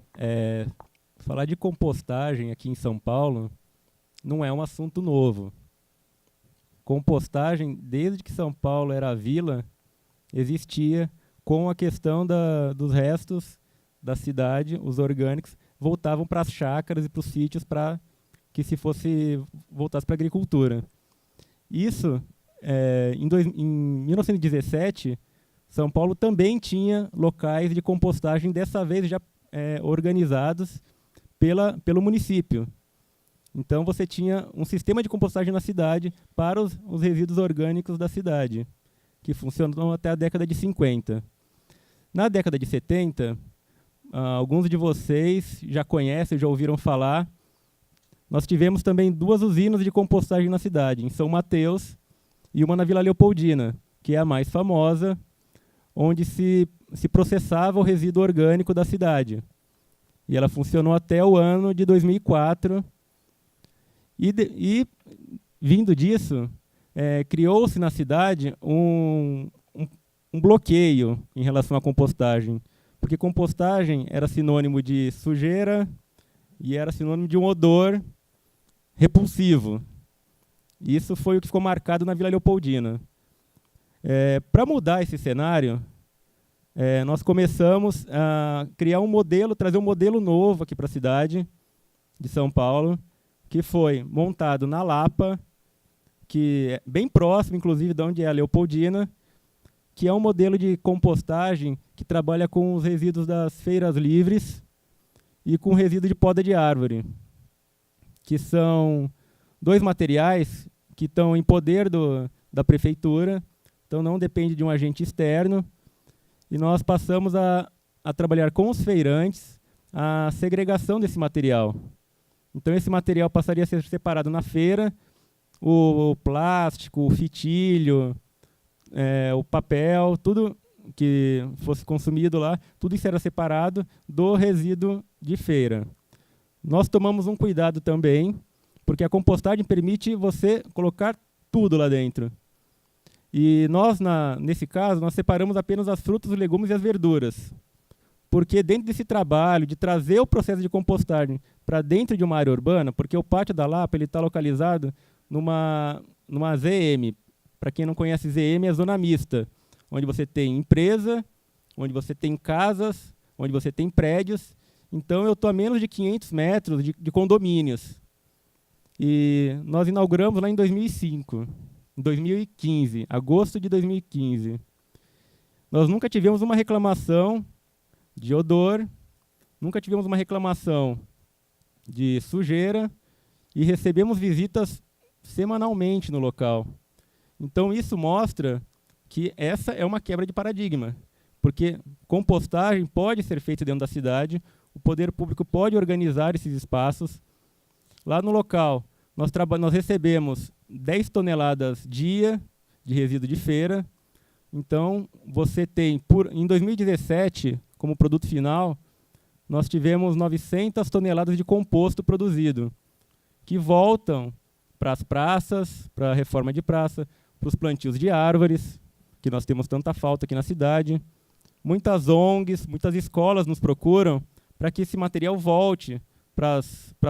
falar de compostagem aqui em São Paulo não é um assunto novo. Compostagem, desde que São Paulo era vila, existia com a questão dos restos da cidade, os orgânicos, voltavam para as chácaras e para os sítios para que se voltasse para a agricultura. Isso, em 1917, São Paulo também tinha locais de compostagem, dessa vez já organizados pelo município. Então você tinha um sistema de compostagem na cidade para os resíduos orgânicos da cidade, que funcionou até a década de 50. Na década de 70, alguns de vocês já conhecem, já ouviram falar, nós tivemos também 2 usinas de compostagem na cidade, em São Mateus e uma na Vila Leopoldina, que é a mais famosa, onde se processava o resíduo orgânico da cidade. E ela funcionou até o ano de 2004. E vindo disso, criou-se na cidade um bloqueio em relação à compostagem, porque compostagem era sinônimo de sujeira e era sinônimo de um odor repulsivo. Isso foi o que ficou marcado na Vila Leopoldina. Para mudar esse cenário, nós começamos a criar um modelo, trazer um modelo novo aqui para a cidade de São Paulo, que foi montado na Lapa, que é bem próximo, inclusive, de onde é a Leopoldina, que é um modelo de compostagem que trabalha com os resíduos das feiras livres e com resíduo de poda de árvore, que são 2 materiais que estão em poder da prefeitura, então não depende de um agente externo, e nós passamos a trabalhar com os feirantes a segregação desse material. Então esse material passaria a ser separado na feira, o plástico, o fitilho, o papel, tudo que fosse consumido lá, tudo isso era separado do resíduo de feira. Nós tomamos um cuidado também, porque a compostagem permite você colocar tudo lá dentro. E nós, nesse caso, nós separamos apenas as frutas, os legumes e as verduras. Porque dentro desse trabalho de trazer o processo de compostagem para dentro de uma área urbana, porque o Pátio da Lapa está localizado numa ZM. Para quem não conhece, ZM é zona mista, onde você tem empresa, onde você tem casas, onde você tem prédios. Então eu estou a menos de 500 metros de condomínios. E nós inauguramos lá em 2015, agosto de 2015. Nós nunca tivemos uma reclamação de odor, nunca tivemos uma reclamação de sujeira e recebemos visitas semanalmente no local. Então isso mostra que essa é uma quebra de paradigma, porque compostagem pode ser feita dentro da cidade, o poder público pode organizar esses espaços. Lá no local, nós recebemos 10 toneladas dia de resíduo de feira. Então, você tem, em 2017, como produto final, nós tivemos 900 toneladas de composto produzido, que voltam para as praças, para a reforma de praça, para os plantios de árvores, que nós temos tanta falta aqui na cidade. Muitas ONGs, muitas escolas nos procuram para que esse material volte para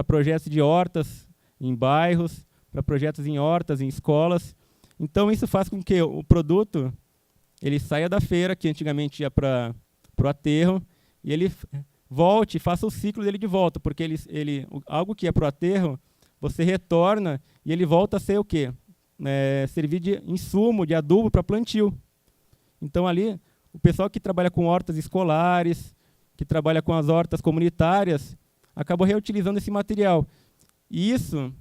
projetos de hortas em bairros, para projetos em hortas, em escolas. Então, isso faz com que o produto ele saia da feira, que antigamente ia para o aterro, e ele volte e faça o ciclo dele de volta, porque algo que é para o aterro, você retorna e ele volta a ser o quê? Servir de insumo, de adubo para plantio. Então, ali, o pessoal que trabalha com hortas escolares, que trabalha com as hortas comunitárias, acabou reutilizando esse material. E isso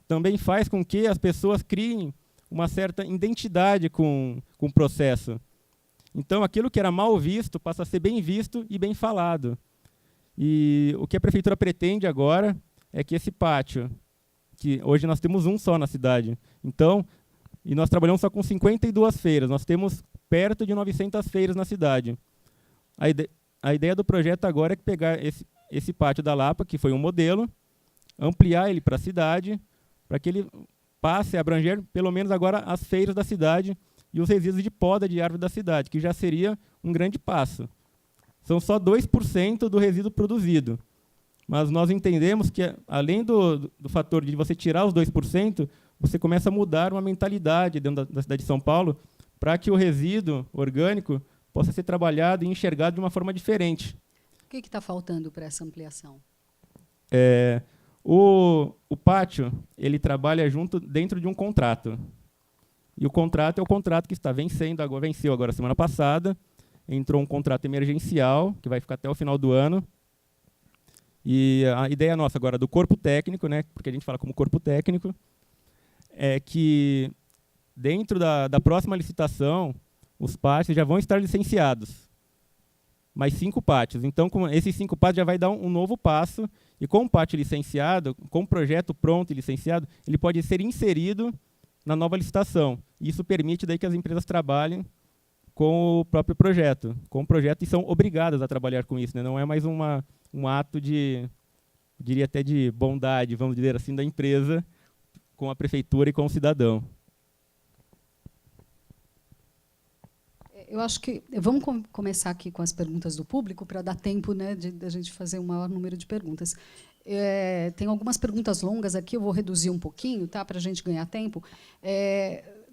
também faz com que as pessoas criem uma certa identidade com o processo. Então, aquilo que era mal visto passa a ser bem visto e bem falado. E o que a prefeitura pretende agora é que esse pátio, que hoje nós temos um só na cidade, então, e nós trabalhamos só com 52 feiras, nós temos perto de 900 feiras na cidade. A ideia do projeto agora é pegar esse pátio da Lapa, que foi um modelo, ampliar ele para a cidade, para que ele passe a abranger, pelo menos agora, as feiras da cidade e os resíduos de poda de árvore da cidade, que já seria um grande passo. São só 2% do resíduo produzido. Mas nós entendemos que, além do fator de você tirar os 2%, você começa a mudar uma mentalidade dentro da cidade de São Paulo para que o resíduo orgânico possa ser trabalhado e enxergado de uma forma diferente. O que está faltando para essa ampliação? O pátio, ele trabalha junto dentro de um contrato. E o contrato é o contrato que está vencendo, venceu agora semana passada. Entrou um contrato emergencial, que vai ficar até o final do ano. E a ideia nossa agora do corpo técnico, né, porque a gente fala como corpo técnico, é que dentro da próxima licitação, os pátios já vão estar licenciados. Mais 5 pátios. Então, com esses 5 pátios já vai dar um novo passo. E com o pátio licenciado, com o projeto pronto e licenciado, ele pode ser inserido na nova licitação. Isso permite daí que as empresas trabalhem com o próprio projeto, e são obrigadas a trabalhar com isso, né? Não é mais um ato de, diria até de bondade, vamos dizer assim, da empresa com a prefeitura e com o cidadão. Eu acho que vamos começar aqui com as perguntas do público para dar tempo, né, de a gente fazer um maior número de perguntas. Tem algumas perguntas longas aqui, eu vou reduzir um pouquinho, tá, para a gente ganhar tempo.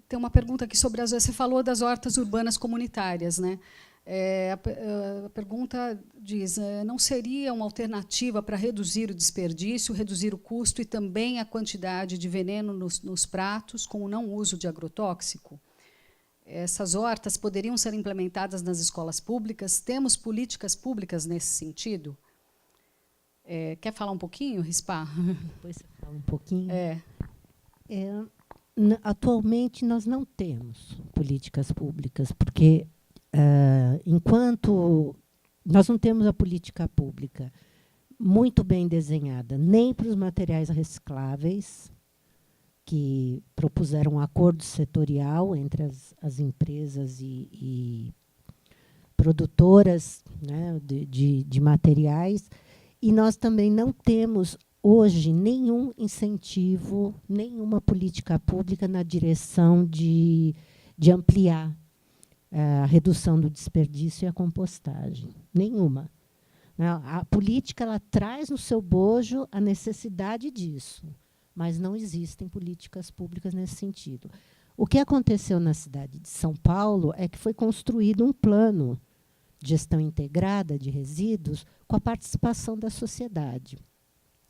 Tem uma pergunta aqui sobre você falou das hortas urbanas comunitárias, né? A pergunta diz: não seria uma alternativa para reduzir o desperdício, reduzir o custo e também a quantidade de veneno nos pratos com o não uso de agrotóxico? Essas hortas poderiam ser implementadas nas escolas públicas? Temos políticas públicas nesse sentido? Quer falar um pouquinho, Rispar? Depois você fala um pouquinho. Atualmente, nós não temos políticas públicas, porque, enquanto nós não temos a política pública muito bem desenhada, nem para os materiais recicláveis, que propuseram um acordo setorial entre as empresas e produtoras, né, de materiais, e nós também não temos hoje nenhum incentivo, nenhuma política pública na direção de ampliar a redução do desperdício e a compostagem. Nenhuma. A política ela traz no seu bojo a necessidade disso, mas não existem políticas públicas nesse sentido. O que aconteceu na cidade de São Paulo é que foi construído um plano de gestão integrada de resíduos com a participação da sociedade.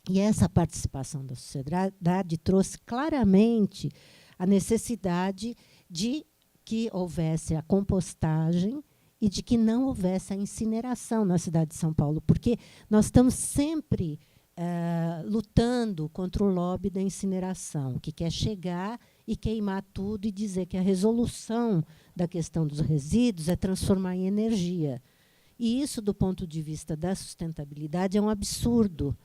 E essa participação da sociedade trouxe claramente a necessidade de que houvesse a compostagem e de que não houvesse a incineração na cidade de São Paulo, porque nós estamos sempre lutando contra o lobby da incineração, que quer chegar e queimar tudo e dizer que a resolução da questão dos resíduos é transformar em energia. E isso, do ponto de vista da sustentabilidade, é um absurdo,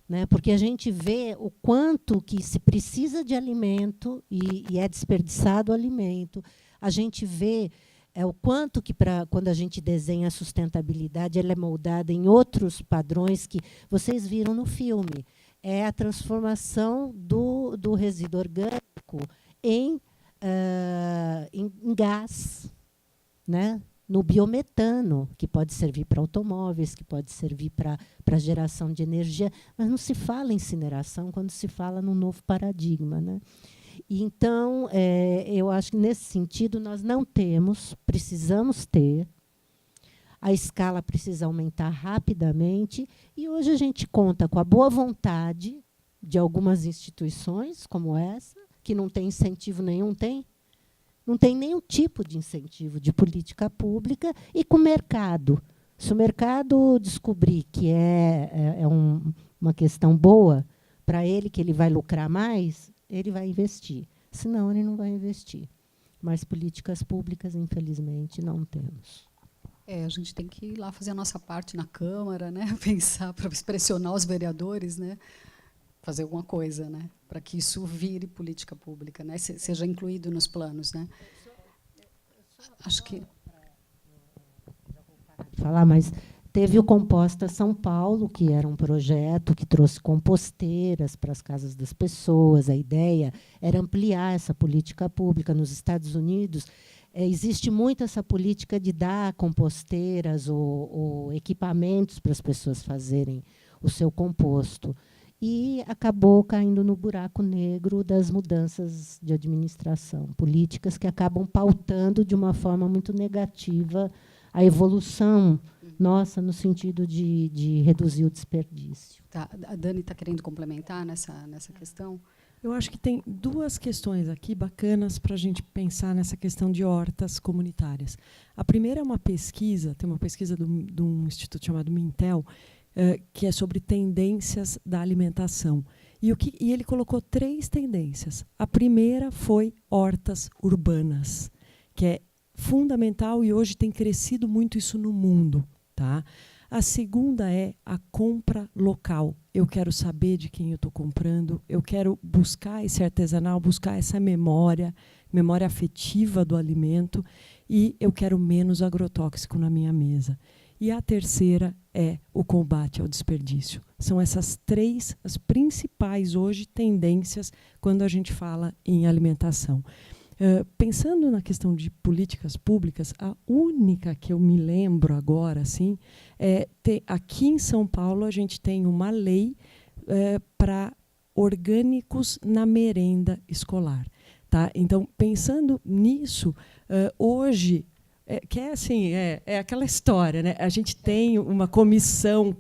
né? Porque a gente vê o quanto que se precisa de alimento e é desperdiçado o alimento. A gente vê o quanto que, quando a gente desenha a sustentabilidade, ela é moldada em outros padrões que vocês viram no filme. É a transformação do resíduo orgânico em gás, né? No biometano, que pode servir para automóveis, que pode servir para geração de energia, mas não se fala em incineração quando se fala num novo paradigma, né? E, então, eu acho que, nesse sentido, nós não temos, precisamos ter, a escala precisa aumentar rapidamente, e hoje a gente conta com a boa vontade de algumas instituições, como essa, que não tem incentivo nenhum, não tem nenhum tipo de incentivo de política pública, e com o mercado. Se o mercado descobrir que uma questão boa para ele, que ele vai lucrar mais, ele vai investir. Senão, ele não vai investir. Mas políticas públicas, infelizmente, não temos. A gente tem que ir lá fazer a nossa parte na Câmara, né? Pensar para pressionar os vereadores, né? Fazer alguma coisa, né? Para que isso vire política pública, né? Seja incluído nos planos, né? Acho que falar, mas teve o Composta São Paulo, que era um projeto que trouxe composteiras para as casas das pessoas. A ideia era ampliar essa política pública. Nos Estados Unidos, existe muito essa política de dar composteiras ou equipamentos para as pessoas fazerem o seu composto. E acabou caindo no buraco negro das mudanças de administração, políticas que acabam pautando de uma forma muito negativa a evolução nossa no sentido de reduzir o desperdício. Tá, a Dani está querendo complementar nessa questão? Eu acho que tem duas questões aqui bacanas para a gente pensar nessa questão de hortas comunitárias. A primeira é uma pesquisa, tem uma pesquisa de um instituto chamado Mintel, que é sobre tendências da alimentação. E ele colocou 3 tendências. A primeira foi hortas urbanas, que é fundamental e hoje tem crescido muito isso no mundo. Tá? A segunda é a compra local. Eu quero saber de quem eu estou comprando, eu quero buscar esse artesanal, buscar essa memória afetiva do alimento, e eu quero menos agrotóxico na minha mesa. E a terceira é o combate ao desperdício. São essas 3 as principais hoje tendências quando a gente fala em alimentação. Pensando na questão de políticas públicas, a única que eu me lembro agora, assim, aqui em São Paulo a gente tem uma lei para orgânicos na merenda escolar. Tá? Então, pensando nisso, hoje, que é assim, é aquela história, né? A gente tem uma comissão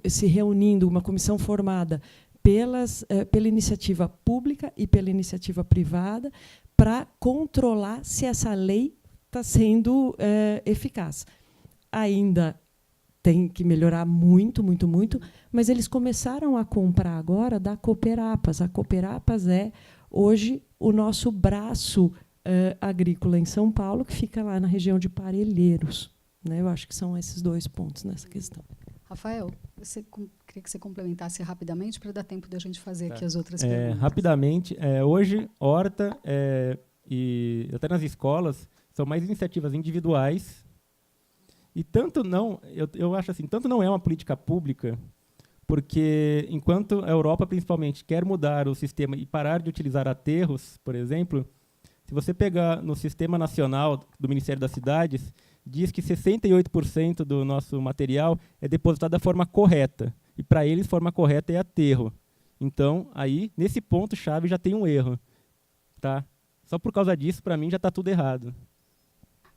se reunindo, uma comissão formada pela iniciativa pública e pela iniciativa privada para controlar se essa lei está sendo eficaz. Ainda tem que melhorar muito, muito, muito, mas eles começaram a comprar agora da Cooperapas. A Cooperapas é, hoje, o nosso braço agrícola em São Paulo, que fica lá na região de Parelheiros. Né? Eu acho que são esses 2 pontos nessa questão. Rafael, queria que você complementasse rapidamente para dar tempo de a gente fazer aqui as outras perguntas. Rapidamente, hoje, horta e até nas escolas são mais iniciativas individuais e eu acho assim, tanto não é uma política pública, porque enquanto a Europa principalmente quer mudar o sistema e parar de utilizar aterros, por exemplo, se você pegar no sistema nacional do Ministério das Cidades, diz que 68% do nosso material é depositado da forma correta. E, para eles, forma correta é aterro. Então, aí, nesse ponto-chave, já tem um erro. Tá? Só por causa disso, para mim, já está tudo errado.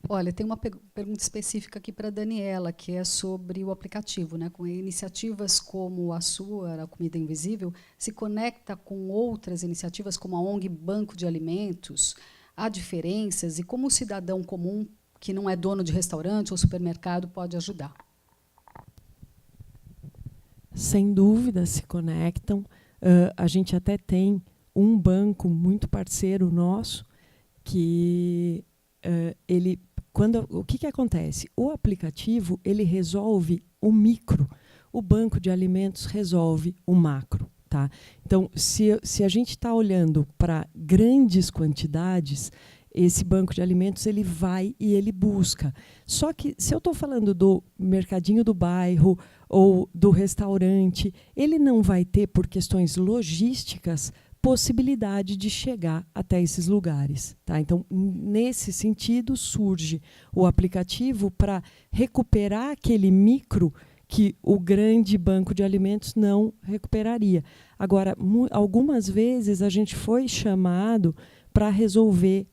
Olha, tem uma pergunta específica aqui para a Daniela, que é sobre o aplicativo. Né? Com iniciativas como a sua, a Comida Invisível, se conecta com outras iniciativas, como a ONG Banco de Alimentos? Há diferenças? E como o cidadão comum, que não é dono de restaurante ou supermercado, pode ajudar? Sem dúvida, se conectam. A gente até tem um banco muito parceiro nosso, que o que acontece? O aplicativo ele resolve o micro, o banco de alimentos resolve o macro. Tá? Então, se a gente está olhando para grandes quantidades, esse banco de alimentos ele vai e ele busca. Só que, se eu estou falando do mercadinho do bairro ou do restaurante, ele não vai ter, por questões logísticas, possibilidade de chegar até esses lugares. Tá? Então, nesse sentido, surge o aplicativo para recuperar aquele micro que o grande banco de alimentos não recuperaria. Agora, algumas vezes a gente foi chamado para resolver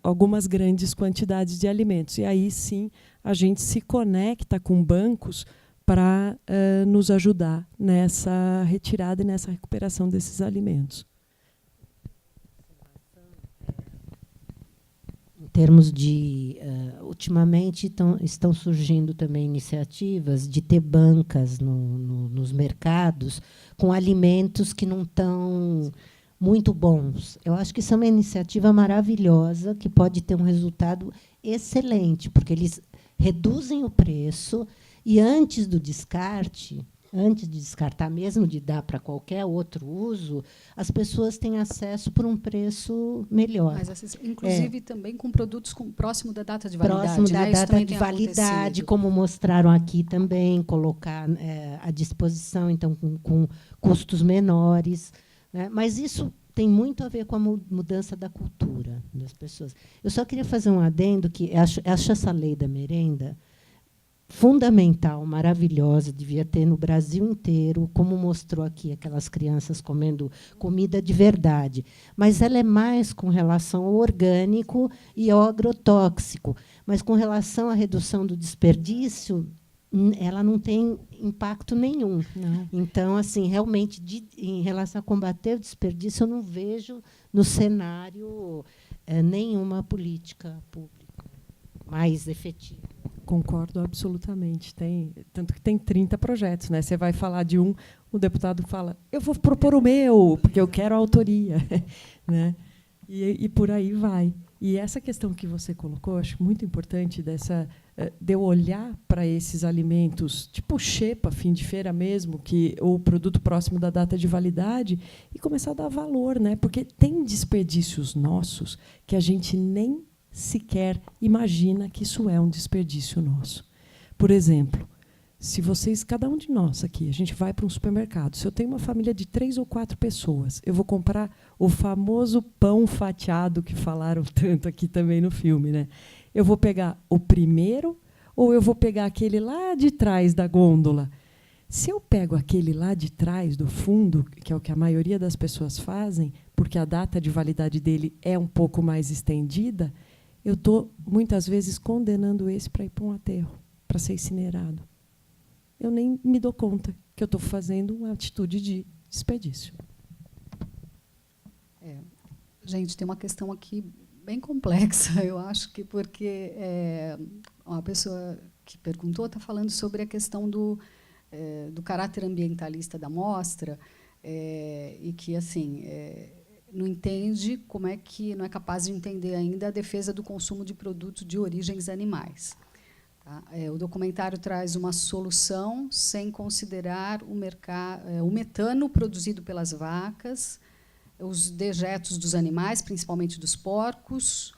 algumas grandes quantidades de alimentos. E aí, sim, a gente se conecta com bancos para nos ajudar nessa retirada e nessa recuperação desses alimentos. Em termos de... ultimamente estão surgindo também iniciativas de ter bancas nos mercados com alimentos que não estão muito bons. Eu acho que isso é uma iniciativa maravilhosa, que pode ter um resultado excelente, porque eles reduzem o preço e, antes do descarte, antes de descartar, mesmo de dar para qualquer outro uso, as pessoas têm acesso por um preço melhor. Mas, inclusive, também com produtos próximo da data de validade. Próximo da né? data de validade, como mostraram aqui também, colocar à disposição, então, com custos menores. Né? Mas isso tem muito a ver com a mudança da cultura das pessoas. Eu só queria fazer um adendo, que acho essa lei da merenda fundamental, maravilhosa, devia ter no Brasil inteiro, como mostrou aqui, aquelas crianças comendo comida de verdade. Mas ela é mais com relação ao orgânico e ao agrotóxico. Mas, com relação à redução do desperdício, ela não tem impacto nenhum. Não. Então, assim, realmente, em relação a combater o desperdício, eu não vejo no cenário nenhuma política pública mais efetiva. Concordo absolutamente. Tanto que tem 30 projetos, né? Você vai falar de um, o deputado fala, eu vou propor o meu, porque eu quero a autoria. Né? E por aí vai. E essa questão que você colocou, acho muito importante, de eu olhar para esses alimentos, tipo xepa, fim de feira mesmo, ou produto próximo da data de validade, e começar a dar valor, né? Porque tem desperdícios nossos que a gente nem sequer imagina que isso é um desperdício nosso. Por exemplo, se vocês, cada um de nós aqui, a gente vai para um supermercado, se eu tenho uma família de 3 ou 4 pessoas, eu vou comprar o famoso pão fatiado que falaram tanto aqui também no filme, né? Eu vou pegar o primeiro ou eu vou pegar aquele lá de trás da gôndola? Se eu pego aquele lá de trás, do fundo, que é o que a maioria das pessoas fazem, porque a data de validade dele é um pouco mais estendida, eu estou, muitas vezes, condenando esse para ir para um aterro, para ser incinerado. Eu nem me dou conta que eu estou fazendo uma atitude de desperdício. Gente, tem uma questão aqui bem complexa, eu acho que porque uma pessoa que perguntou está falando sobre a questão do caráter ambientalista da mostra, e que assim não entende como é que não é capaz de entender ainda a defesa do consumo de produtos de origens animais. Tá? O documentário traz uma solução sem considerar o metano produzido pelas vacas, os dejetos dos animais, principalmente dos porcos,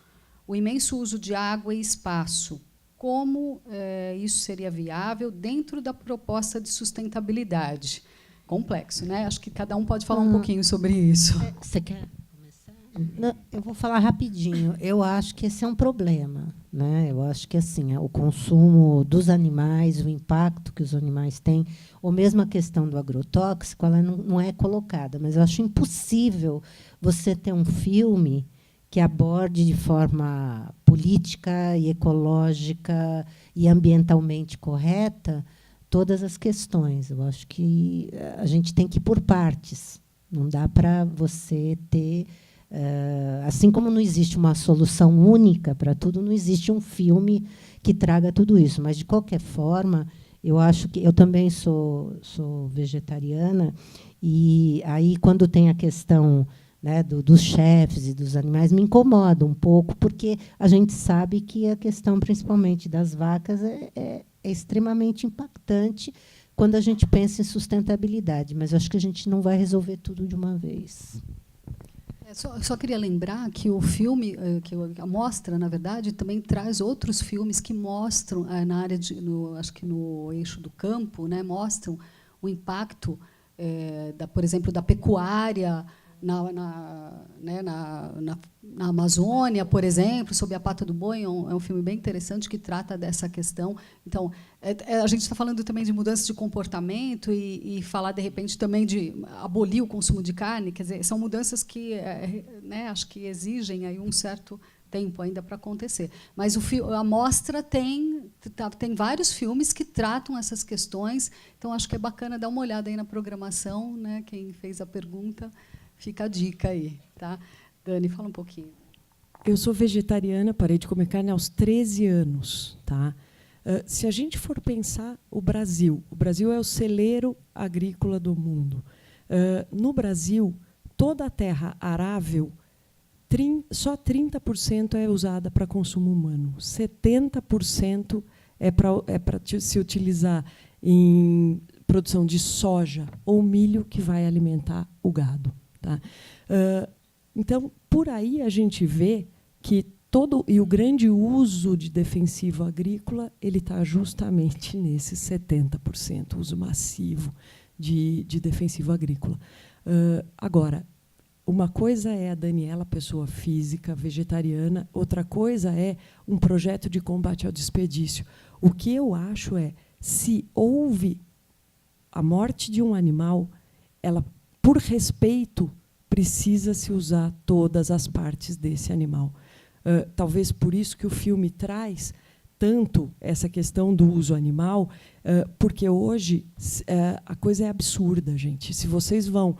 o imenso uso de água e espaço. Como isso seria viável dentro da proposta de sustentabilidade? Complexo, né? Acho que cada um pode falar um pouquinho sobre isso. Você quer começar? Não, eu vou falar rapidinho. Eu acho que esse é um problema, né? Eu acho que assim, o consumo dos animais, o impacto que os animais têm, ou mesmo a questão do agrotóxico, ela não é colocada. Mas eu acho impossível você ter um filme que aborde de forma política e ecológica e ambientalmente correta todas as questões. Eu acho que a gente tem que ir por partes. Não dá para você ter... assim como não existe uma solução única para tudo, não existe um filme que traga tudo isso. Mas, de qualquer forma, eu acho que... Eu também sou vegetariana, e aí, quando tem a questão, né, dos chefes e dos animais, me incomoda um pouco, porque a gente sabe que a questão, principalmente das vacas, é extremamente impactante quando a gente pensa em sustentabilidade, mas acho que a gente não vai resolver tudo de uma vez. Só queria lembrar que o filme, que a mostra, na verdade, também traz outros filmes que mostram, na área acho que no eixo do campo, né, mostram o impacto, por exemplo, da pecuária na Amazônia, por exemplo, Sob a Pata do Boi. É um filme bem interessante que trata dessa questão. Então, a gente está falando também de mudanças de comportamento e falar, de repente, também de abolir o consumo de carne. Quer dizer, são mudanças que acho que exigem aí um certo tempo ainda para acontecer. Mas a mostra tem vários filmes que tratam essas questões. Então, acho que é bacana dar uma olhada aí na programação, né? Quem fez a pergunta, fica a dica aí, tá? Dani, fala um pouquinho. Eu sou vegetariana, parei de comer carne aos 13 anos. Tá? Se a gente for pensar o Brasil é o celeiro agrícola do mundo. No Brasil, toda a terra arável, só 30% é usada para consumo humano. 70% é para se utilizar em produção de soja ou milho, que vai alimentar o gado. Tá? Então, por aí a gente vê que o grande uso de defensivo agrícola ele está justamente nesses 70%, uso massivo de defensivo agrícola. Agora, uma coisa é a Daniela, pessoa física, vegetariana, outra coisa é um projeto de combate ao desperdício. O que eu acho é, se houve a morte de um animal, ela, por respeito, precisa se usar todas as partes desse animal. Talvez por isso que o filme traz tanto essa questão do uso animal, porque hoje a coisa é absurda, gente. Se vocês vão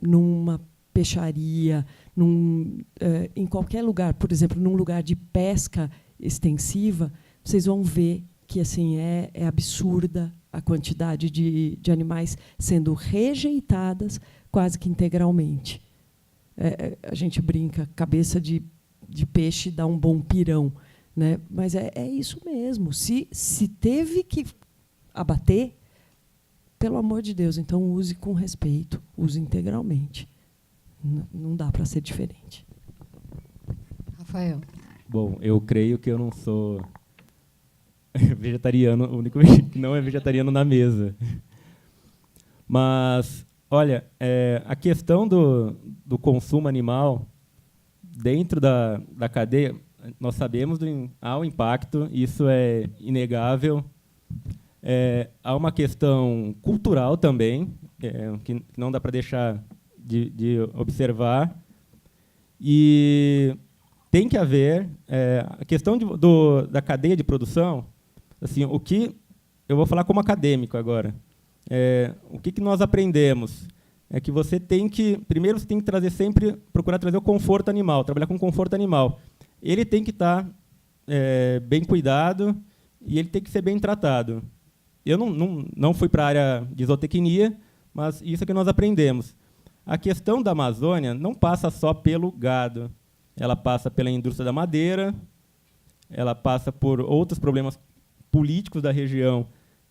numa peixaria, em qualquer lugar, por exemplo, num lugar de pesca extensiva, vocês vão ver que assim é absurda a quantidade de animais sendo rejeitadas quase que integralmente. A gente brinca, cabeça de peixe dá um bom pirão, né? Mas é isso mesmo. Se teve que abater, pelo amor de Deus, então use com respeito, use integralmente. Não dá para ser diferente. Rafael. Bom, eu creio que eu não sou vegetariano, o único que não é vegetariano na mesa. Mas, olha, a questão do consumo animal dentro da cadeia, nós sabemos há um impacto, isso é inegável. Há uma questão cultural também, que não dá para deixar de observar. E tem que haver a questão da cadeia de produção. Assim, o que eu vou falar como acadêmico agora. O que nós aprendemos é que primeiro você tem que procurar trazer o conforto animal, trabalhar com conforto animal. Ele tem que estar bem cuidado e ele tem que ser bem tratado. Eu não fui para a área de zootecnia, mas isso é que nós aprendemos. A questão da Amazônia não passa só pelo gado, ela passa pela indústria da madeira, ela passa por outros problemas políticos da região,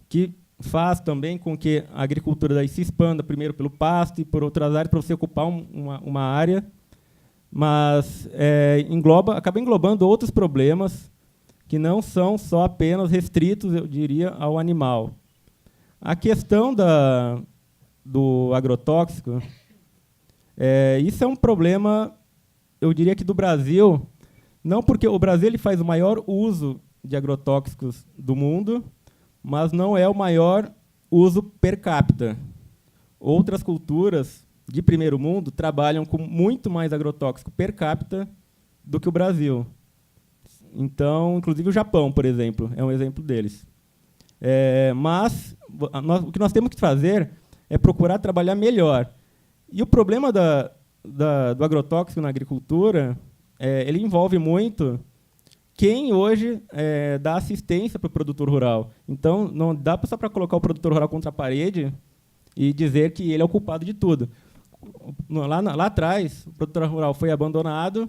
que faz também com que a agricultura daí se expanda primeiro pelo pasto e por outras áreas para você ocupar uma área, mas acaba englobando outros problemas que não são só apenas restritos, eu diria, ao animal. A questão do agrotóxico, isso é um problema, eu diria que do Brasil, não porque o Brasil ele faz o maior uso de agrotóxicos do mundo, mas não é o maior uso per capita. Outras culturas de primeiro mundo trabalham com muito mais agrotóxico per capita do que o Brasil. Então, inclusive o Japão, por exemplo, é um exemplo deles. Mas o que nós temos que fazer é procurar trabalhar melhor. E o problema do agrotóxico na agricultura, ele envolve muito quem hoje dá assistência para o produtor rural. Então, não dá só para colocar o produtor rural contra a parede e dizer que ele é o culpado de tudo. Lá atrás, o produtor rural foi abandonado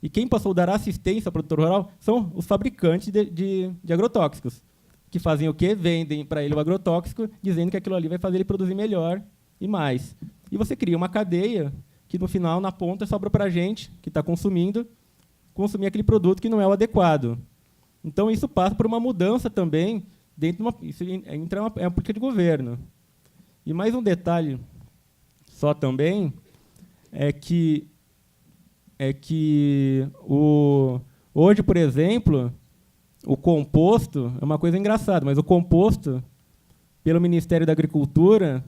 e quem passou a dar assistência ao produtor rural são os fabricantes de agrotóxicos, que fazem o quê? Vendem para ele o agrotóxico, dizendo que aquilo ali vai fazer ele produzir melhor e mais. E você cria uma cadeia que, no final, na ponta, sobra para a gente, que está consumir aquele produto que não é o adequado. Então, isso passa por uma mudança também, isso entra uma política de governo. E mais um detalhe só também é que hoje, por exemplo, o composto é uma coisa engraçada, mas o composto, pelo Ministério da Agricultura,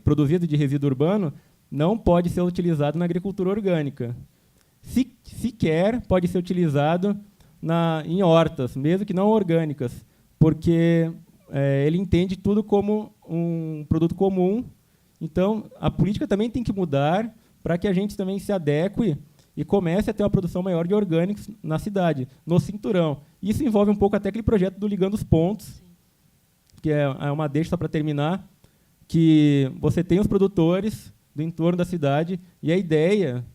produzido de resíduo urbano, não pode ser utilizado na agricultura orgânica. Sequer pode ser utilizado em hortas, mesmo que não orgânicas, porque ele entende tudo como um produto comum. Então, a política também tem que mudar para que a gente também se adeque e comece a ter uma produção maior de orgânicos na cidade, no cinturão. Isso envolve um pouco até aquele projeto do Ligando os Pontos, que é uma deixa só para terminar, que você tem os produtores do entorno da cidade e a ideia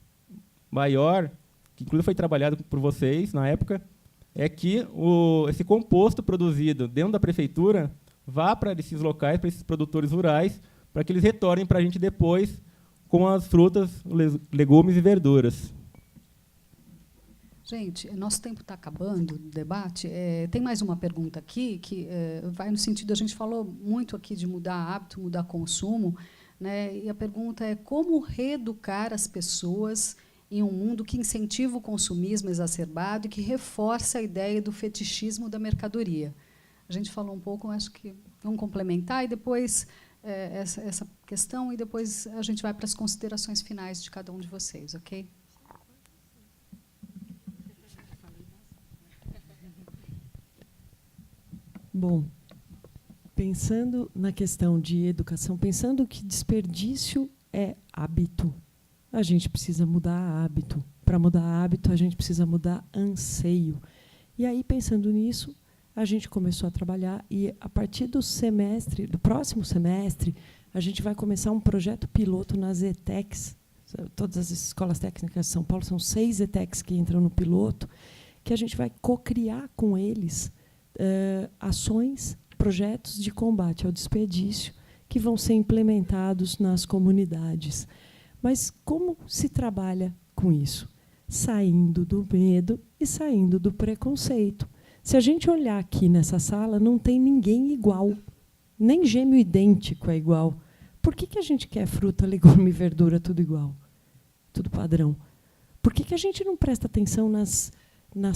maior, que inclusive foi trabalhado por vocês na época, é que esse composto produzido dentro da prefeitura vá para esses locais, para esses produtores rurais, para que eles retornem para a gente depois com as frutas, legumes e verduras. Gente, nosso tempo está acabando do debate. Tem mais uma pergunta aqui, que vai no sentido, a gente falou muito aqui de mudar hábito, mudar consumo, né? E a pergunta é como reeducar as pessoas em um mundo que incentiva o consumismo exacerbado e que reforça a ideia do fetichismo da mercadoria. A gente falou um pouco, acho que vamos complementar e depois essa questão, e depois a gente vai para as considerações finais de cada um de vocês, ok? Bom, pensando na questão de educação, pensando que desperdício é hábito, a gente precisa mudar hábito. Para mudar hábito, a gente precisa mudar anseio. E aí, pensando nisso, a gente começou a trabalhar e, a partir do próximo semestre, a gente vai começar um projeto piloto nas ETECs. Todas as escolas técnicas de São Paulo, são 6 ETECs que entram no piloto, que a gente vai co-criar com eles ações, projetos de combate ao desperdício que vão ser implementados nas comunidades. Mas como se trabalha com isso? Saindo do medo e saindo do preconceito. Se a gente olhar aqui nessa sala, não tem ninguém igual. Nem gêmeo idêntico é igual. Por que a gente quer fruta, legume e verdura tudo igual? Tudo padrão. Por que a gente não presta atenção nas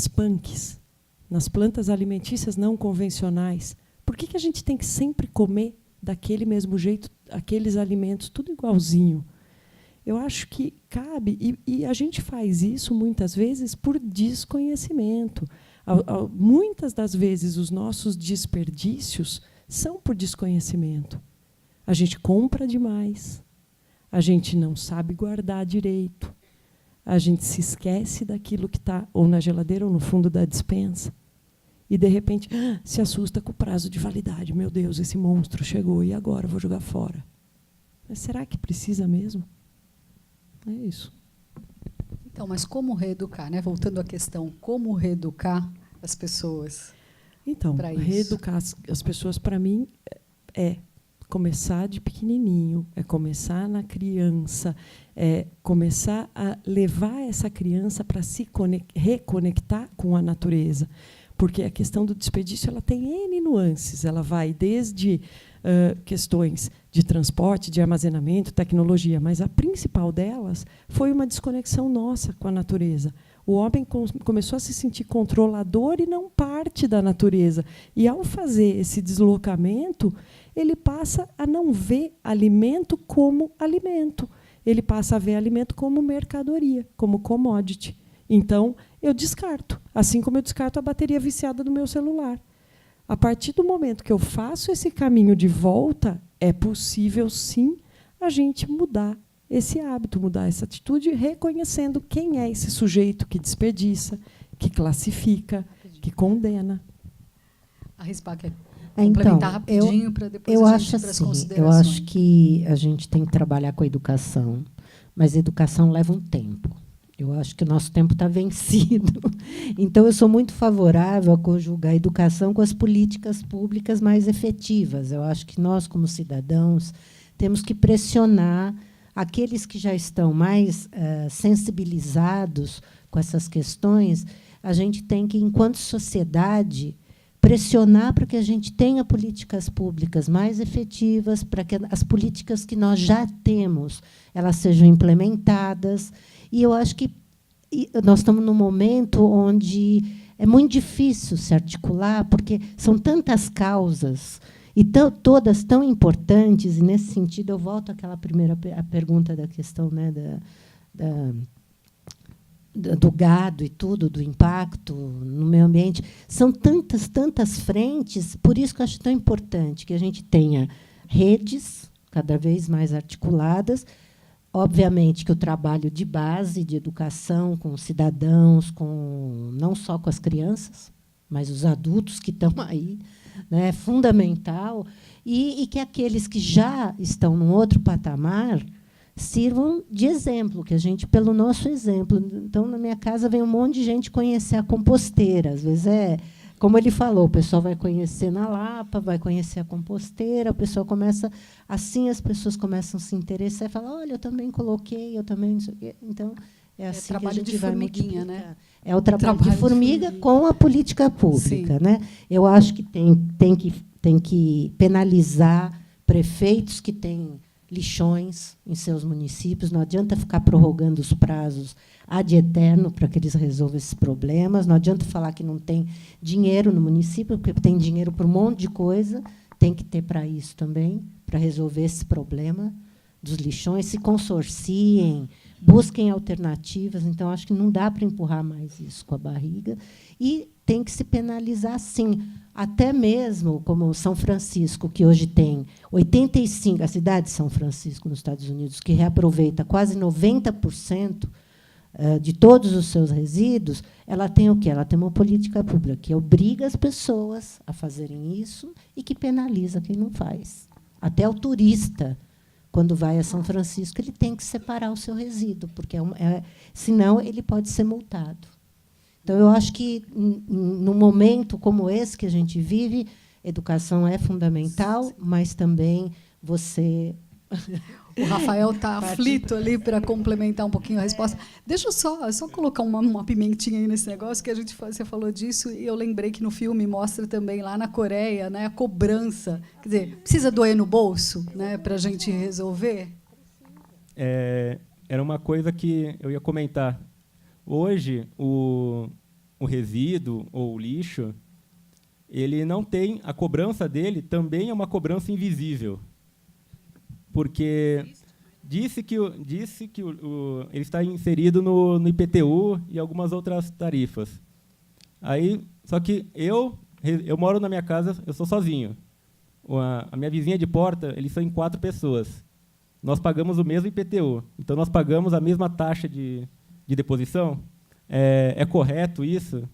punks, nas plantas alimentícias não convencionais? Por que a gente tem que sempre comer daquele mesmo jeito, aqueles alimentos, tudo igualzinho? Eu acho que cabe, e a gente faz isso, muitas vezes, por desconhecimento. Muitas das vezes, os nossos desperdícios são por desconhecimento. A gente compra demais, a gente não sabe guardar direito, a gente se esquece daquilo que está ou na geladeira ou no fundo da despensa, e, de repente, se assusta com o prazo de validade. Meu Deus, esse monstro chegou, e agora? Vou jogar fora. Mas será que precisa mesmo? É isso. Então, mas como reeducar, né? Voltando à questão, como reeducar as pessoas? Então, reeducar as pessoas, para mim, é começar de pequenininho, é começar na criança, é começar a levar essa criança para se reconectar com a natureza. Porque a questão do desperdício ela tem N nuances. Ela vai desde questões de transporte, de armazenamento, tecnologia, mas a principal delas foi uma desconexão nossa com a natureza. O homem começou a se sentir controlador e não parte da natureza. E, ao fazer esse deslocamento, ele passa a não ver alimento como alimento. Ele passa a ver alimento como mercadoria, como commodity. Então, eu descarto, assim como eu descarto a bateria viciada do meu celular. A partir do momento que eu faço esse caminho de volta, é possível, sim, a gente mudar esse hábito, mudar essa atitude, reconhecendo quem é esse sujeito que desperdiça, que classifica, que condena. A Rispa quer complementar rapidinho para depois a gente ir para as considerações. Eu acho que a gente tem que trabalhar com a educação, mas a educação leva um tempo. Eu acho que o nosso tempo está vencido. Então, eu sou muito favorável a conjugar a educação com as políticas públicas mais efetivas. Eu acho que nós, como cidadãos, temos que pressionar aqueles que já estão mais sensibilizados com essas questões. A gente tem que, enquanto sociedade, pressionar para que a gente tenha políticas públicas mais efetivas, para que as políticas que nós já temos elas sejam implementadas. E eu acho que nós estamos num momento onde é muito difícil se articular, porque são tantas causas, e todas tão importantes, e, nesse sentido, eu volto àquela primeira pergunta da questão, né, do gado e tudo, do impacto no meio ambiente. São tantas frentes, por isso que eu acho tão importante que a gente tenha redes cada vez mais articuladas. Obviamente que o trabalho de base, de educação com os cidadãos, não só com as crianças, mas os adultos que estão aí, né, é fundamental, e que aqueles que já estão num outro patamar sirvam de exemplo, que a gente, pelo nosso exemplo. Então, na minha casa, vem um monte de gente conhecer a composteira. Às vezes como ele falou, o pessoal vai conhecer na Lapa, vai conhecer a composteira, o pessoal começa, assim as pessoas começam a se interessar e falar, olha, eu também coloquei, eu também não sei o quê. Então, é assim que a gente vai multiplicar. Né? É o trabalho de formiga com a política pública. Né? Eu acho que tem que penalizar prefeitos que têm lixões em seus municípios. Não adianta ficar prorrogando os prazos ad eterno para que eles resolvam esses problemas. Não adianta falar que não tem dinheiro no município, porque tem dinheiro para um monte de coisa, tem que ter para isso também, para resolver esse problema dos lixões. Se consorciem, busquem alternativas. Então, acho que não dá para empurrar mais isso com a barriga. E tem que se penalizar, sim. Até mesmo como São Francisco, que hoje tem 85%, a cidade de São Francisco, nos Estados Unidos, que reaproveita quase 90% de todos os seus resíduos, ela tem o quê? Ela tem uma política pública que obriga as pessoas a fazerem isso e que penaliza quem não faz. Até o turista, quando vai a São Francisco, ele tem que separar o seu resíduo, porque senão ele pode ser multado. Então, eu acho que, num momento como esse que a gente vive, educação é fundamental, mas também você... O Rafael está aflito ali para complementar um pouquinho a resposta. Deixa eu só colocar uma pimentinha aí nesse negócio, que você falou disso, e eu lembrei que no filme mostra também, lá na Coreia, né, a cobrança. Quer dizer, precisa doer no bolso, né, para a gente resolver? Era uma coisa que eu ia comentar. Hoje, o resíduo ou o lixo, ele não tem... A cobrança dele também é uma cobrança invisível. Porque disse que ele está inserido no IPTU e algumas outras tarifas. Só que eu moro na minha casa, eu sou sozinho. A minha vizinha de porta, eles são em 4 pessoas. Nós pagamos o mesmo IPTU. Então, nós pagamos a mesma taxa de deposição. É correto isso?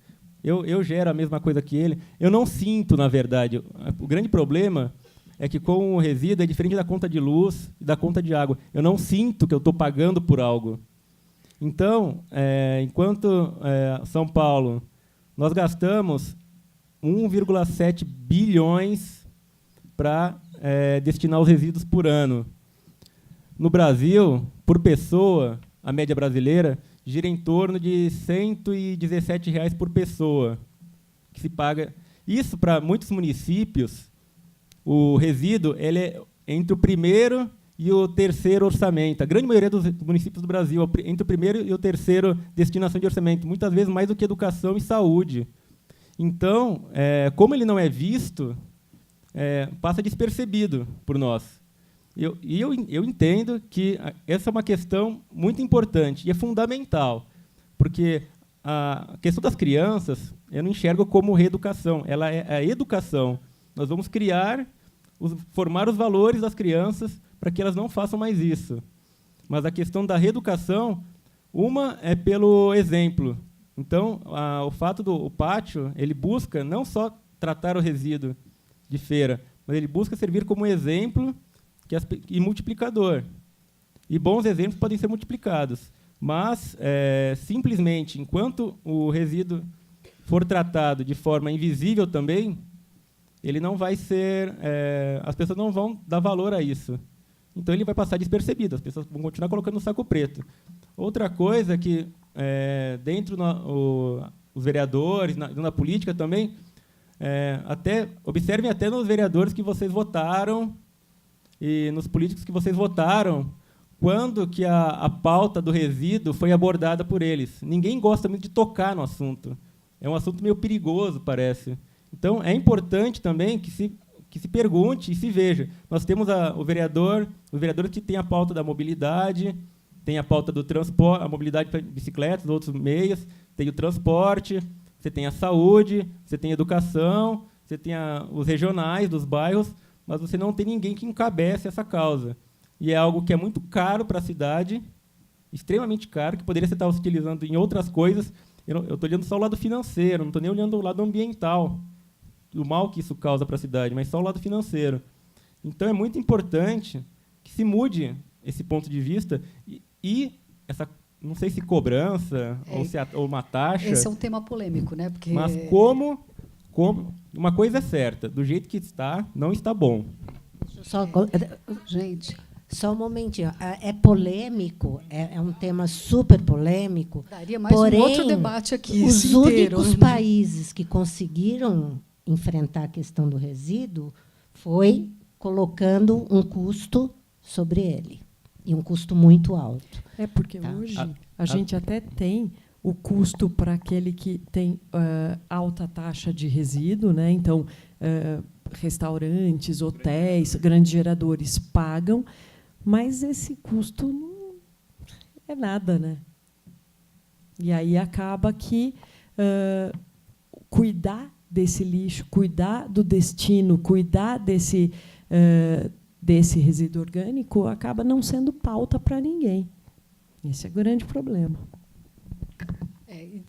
Eu gero a mesma coisa que ele. Eu não sinto, na verdade. O grande problema é que, com o resíduo, é diferente da conta de luz e da conta de água. Eu não sinto que eu estou pagando por algo. Então, enquanto São Paulo, nós gastamos 1,7 bilhões para destinar os resíduos por ano. No Brasil, por pessoa, a média brasileira gira em torno de R$ 117 por pessoa, que se paga. Isso, para muitos municípios, o resíduo ele é entre o primeiro e o terceiro orçamento. A grande maioria dos municípios do Brasil, entre o primeiro e o terceiro destinação de orçamento, muitas vezes mais do que educação e saúde. Então, como ele não é visto, passa despercebido por nós. Eu entendo que essa é uma questão muito importante e é fundamental, porque a questão das crianças eu não enxergo como reeducação, ela é a educação. Nós vamos formar os valores das crianças para que elas não façam mais isso. Mas a questão da reeducação, uma é pelo exemplo. Então, o fato do pátio, ele busca não só tratar o resíduo de feira, mas ele busca servir como exemplo e multiplicador. E bons exemplos podem ser multiplicados. Mas, simplesmente, enquanto o resíduo for tratado de forma invisível também, ele não vai ser... as pessoas não vão dar valor a isso. Então, ele vai passar despercebido. As pessoas vão continuar colocando no saco preto. Outra coisa é que, dentro os vereadores, na política também, observem até nos vereadores que vocês votaram e nos políticos que vocês votaram, quando que a pauta do resíduo foi abordada por eles. Ninguém gosta muito de tocar no assunto. É um assunto meio perigoso, parece. Então, é importante também que se pergunte e se veja. Nós temos o vereador que tem a pauta da mobilidade, tem a pauta do transporte, a mobilidade para bicicletas, outros meios, tem o transporte, você tem a saúde, você tem a educação, você tem os regionais dos bairros, mas você não tem ninguém que encabece essa causa. E é algo que é muito caro para a cidade, extremamente caro, que poderia estar se utilizando em outras coisas. Eu estou olhando só o lado financeiro, não estou nem olhando o lado ambiental, o mal que isso causa para a cidade, mas só o lado financeiro. Então, é muito importante que se mude esse ponto de vista e essa, não sei se cobrança ou uma taxa... Esse é um tema polêmico, né? Porque... Mas uma coisa é certa, do jeito que está, não está bom. Gente, só um momentinho. É polêmico, é um tema super polêmico. Daria mais um outro debate aqui. Os únicos países que conseguiram enfrentar a questão do resíduo foi colocando um custo sobre ele, e um custo muito alto. Porque Tá. hoje a gente até tem o custo para aquele que tem alta taxa de resíduo, né? Então, restaurantes, hotéis, grandes geradores pagam, mas esse custo não é nada, né? E aí acaba que cuidar desse lixo, cuidar do destino, cuidar desse resíduo orgânico acaba não sendo pauta para ninguém. Esse é o grande problema.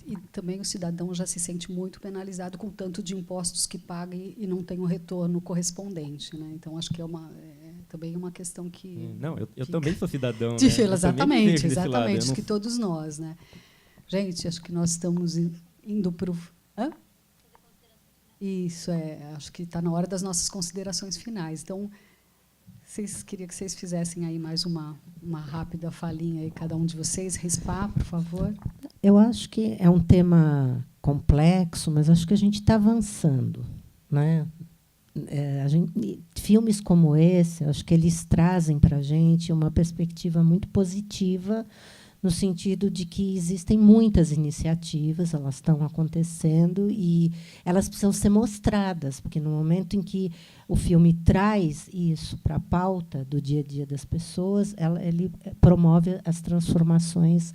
E também o cidadão já se sente muito penalizado com o tanto de impostos que paga e não tem o retorno correspondente, né? Então, acho que também uma questão que... Não, eu também sou cidadão. Exatamente, né? exatamente, não... que todos nós. Né? Gente, acho que nós estamos indo para o... Isso, acho que está na hora das nossas considerações finais. Então, queria que vocês fizessem aí mais uma rápida falinha, aí, cada um de vocês. Rispar, por favor. Eu acho que é um tema complexo, mas acho que a gente está avançando, né? Filmes como esse, acho que eles trazem para a gente uma perspectiva muito positiva, no sentido de que existem muitas iniciativas, elas estão acontecendo e elas precisam ser mostradas, porque no momento em que o filme traz isso para a pauta do dia a dia das pessoas, ele promove as transformações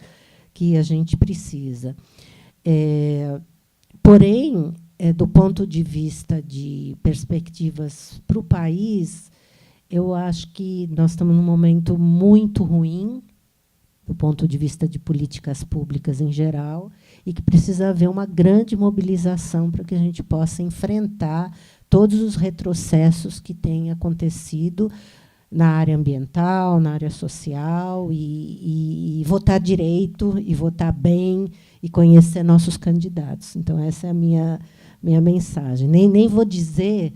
que a gente precisa. Porém, do ponto de vista de perspectivas para o país, eu acho que nós estamos num momento muito ruim, do ponto de vista de políticas públicas em geral, e que precisa haver uma grande mobilização para que a gente possa enfrentar todos os retrocessos que têm acontecido na área ambiental, na área social, e votar direito, e votar bem, e conhecer nossos candidatos. Então, essa é a minha mensagem. Nem vou dizer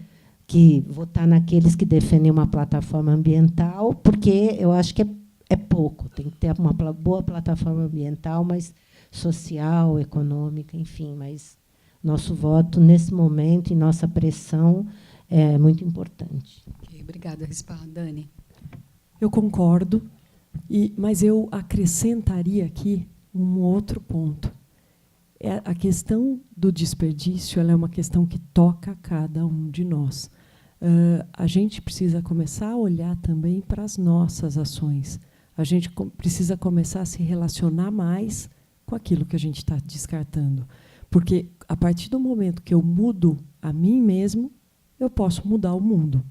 que votar naqueles que defendem uma plataforma ambiental, porque eu acho que é pouco. Tem que ter uma boa plataforma ambiental, mas social, econômica, enfim. Mas nosso voto, nesse momento, e nossa pressão é muito importante. Okay, obrigada, Rispar. Dani? Eu concordo, mas eu acrescentaria aqui um outro ponto. A questão do desperdício, ela é uma questão que toca a cada um de nós. A gente precisa começar a olhar também para as nossas ações. A gente precisa começar a se relacionar mais com aquilo que a gente está descartando. Porque, a partir do momento que eu mudo a mim mesmo, eu posso mudar o mundo.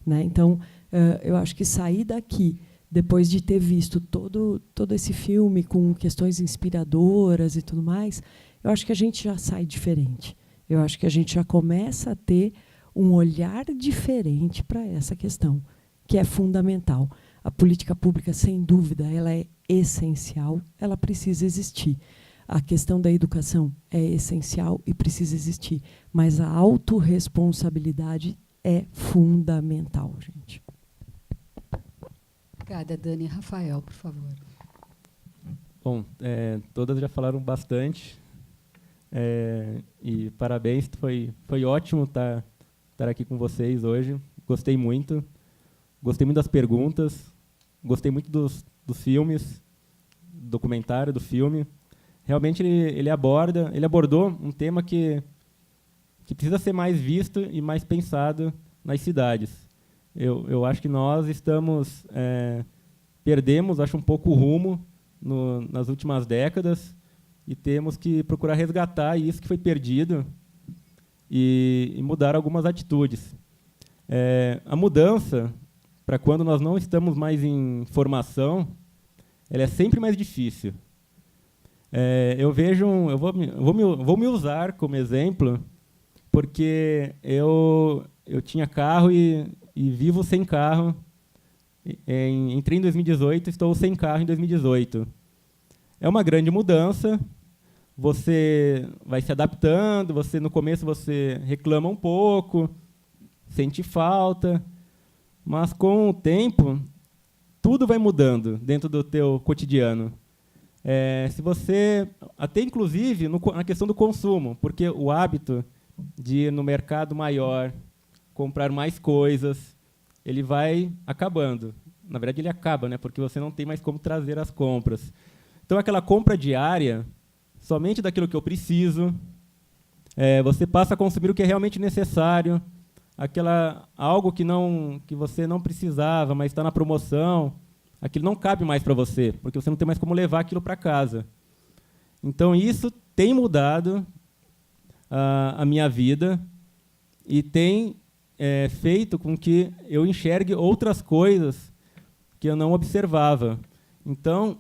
Né? Então, eu acho que sair daqui, depois de ter visto todo esse filme com questões inspiradoras e tudo mais, eu acho que a gente já sai diferente. Eu acho que a gente já começa a ter um olhar diferente para essa questão, que é fundamental. A política pública, sem dúvida, ela é essencial, ela precisa existir. A questão da educação é essencial e precisa existir, mas a autorresponsabilidade é fundamental, gente. Obrigada, Dani. Rafael, por favor. Bom, todas já falaram bastante. E parabéns, foi ótimo estar aqui com vocês hoje. Gostei muito das perguntas, gostei muito dos filmes, do documentário, do filme. Realmente ele abordou um tema que precisa ser mais visto e mais pensado nas cidades. Eu acho que nós perdemos, acho, um pouco o rumo nas últimas décadas, e temos que procurar resgatar isso que foi perdido e mudar algumas atitudes. A mudança, para quando nós não estamos mais em formação, ela é sempre mais difícil. Eu vou me usar como exemplo, porque eu tinha carro e vivo sem carro. Entrei em 2018, estou sem carro em 2018. É uma grande mudança. Você vai se adaptando. No começo você reclama um pouco, sente falta, mas com o tempo tudo vai mudando dentro do teu cotidiano. Se você, até inclusive na questão do consumo, porque o hábito de ir no mercado maior, comprar mais coisas, ele vai acabando. na verdade ele acaba, né? Porque você não tem mais como trazer as compras. Então aquela compra diária, somente daquilo que eu preciso, você passa a consumir o que é realmente necessário, algo que você não precisava, mas está na promoção, aquilo não cabe mais para você, porque você não tem mais como levar aquilo para casa. Então isso tem mudado a minha vida e tem feito com que eu enxergue outras coisas que eu não observava. Então,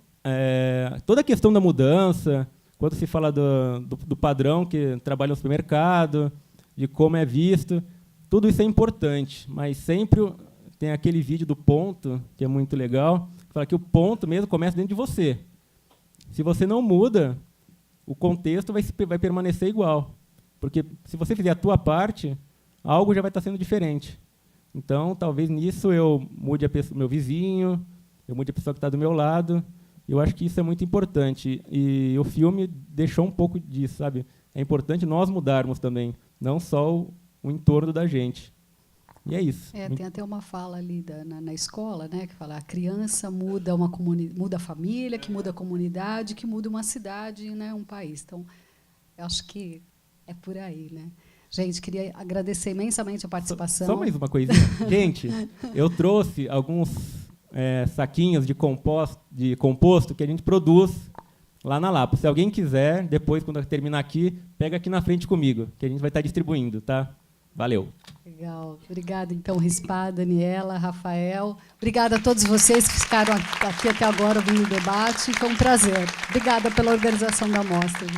toda a questão da mudança, quando se fala do padrão que trabalha no supermercado, de como é visto, tudo isso é importante, mas sempre tem aquele vídeo do ponto, que é muito legal, que fala que o ponto mesmo começa dentro de você. Se você não muda, o contexto vai permanecer igual. Porque se você fizer a tua parte, algo já vai estar sendo diferente. Então, talvez nisso eu mude meu vizinho, eu mude a pessoa que está do meu lado. Eu acho que isso é muito importante. E o filme deixou um pouco disso, sabe? É importante nós mudarmos também, não só o entorno da gente. E é isso. Tem até uma fala ali na escola, né, que fala: a criança muda muda a família, que muda a comunidade, que muda uma cidade, né, um país. Então, eu acho que é por aí, né? Gente, queria agradecer imensamente a participação. Só mais uma coisinha. Gente, eu trouxe alguns saquinhos de composto que a gente produz lá na Lapa. Se alguém quiser, depois, quando terminar aqui, pega aqui na frente comigo, que a gente vai estar distribuindo, tá? Valeu. Legal. Obrigada, então, Rispá, Daniela, Rafael. Obrigada a todos vocês que ficaram aqui até agora ouvindo o debate. Foi um prazer. Obrigada pela organização da mostra.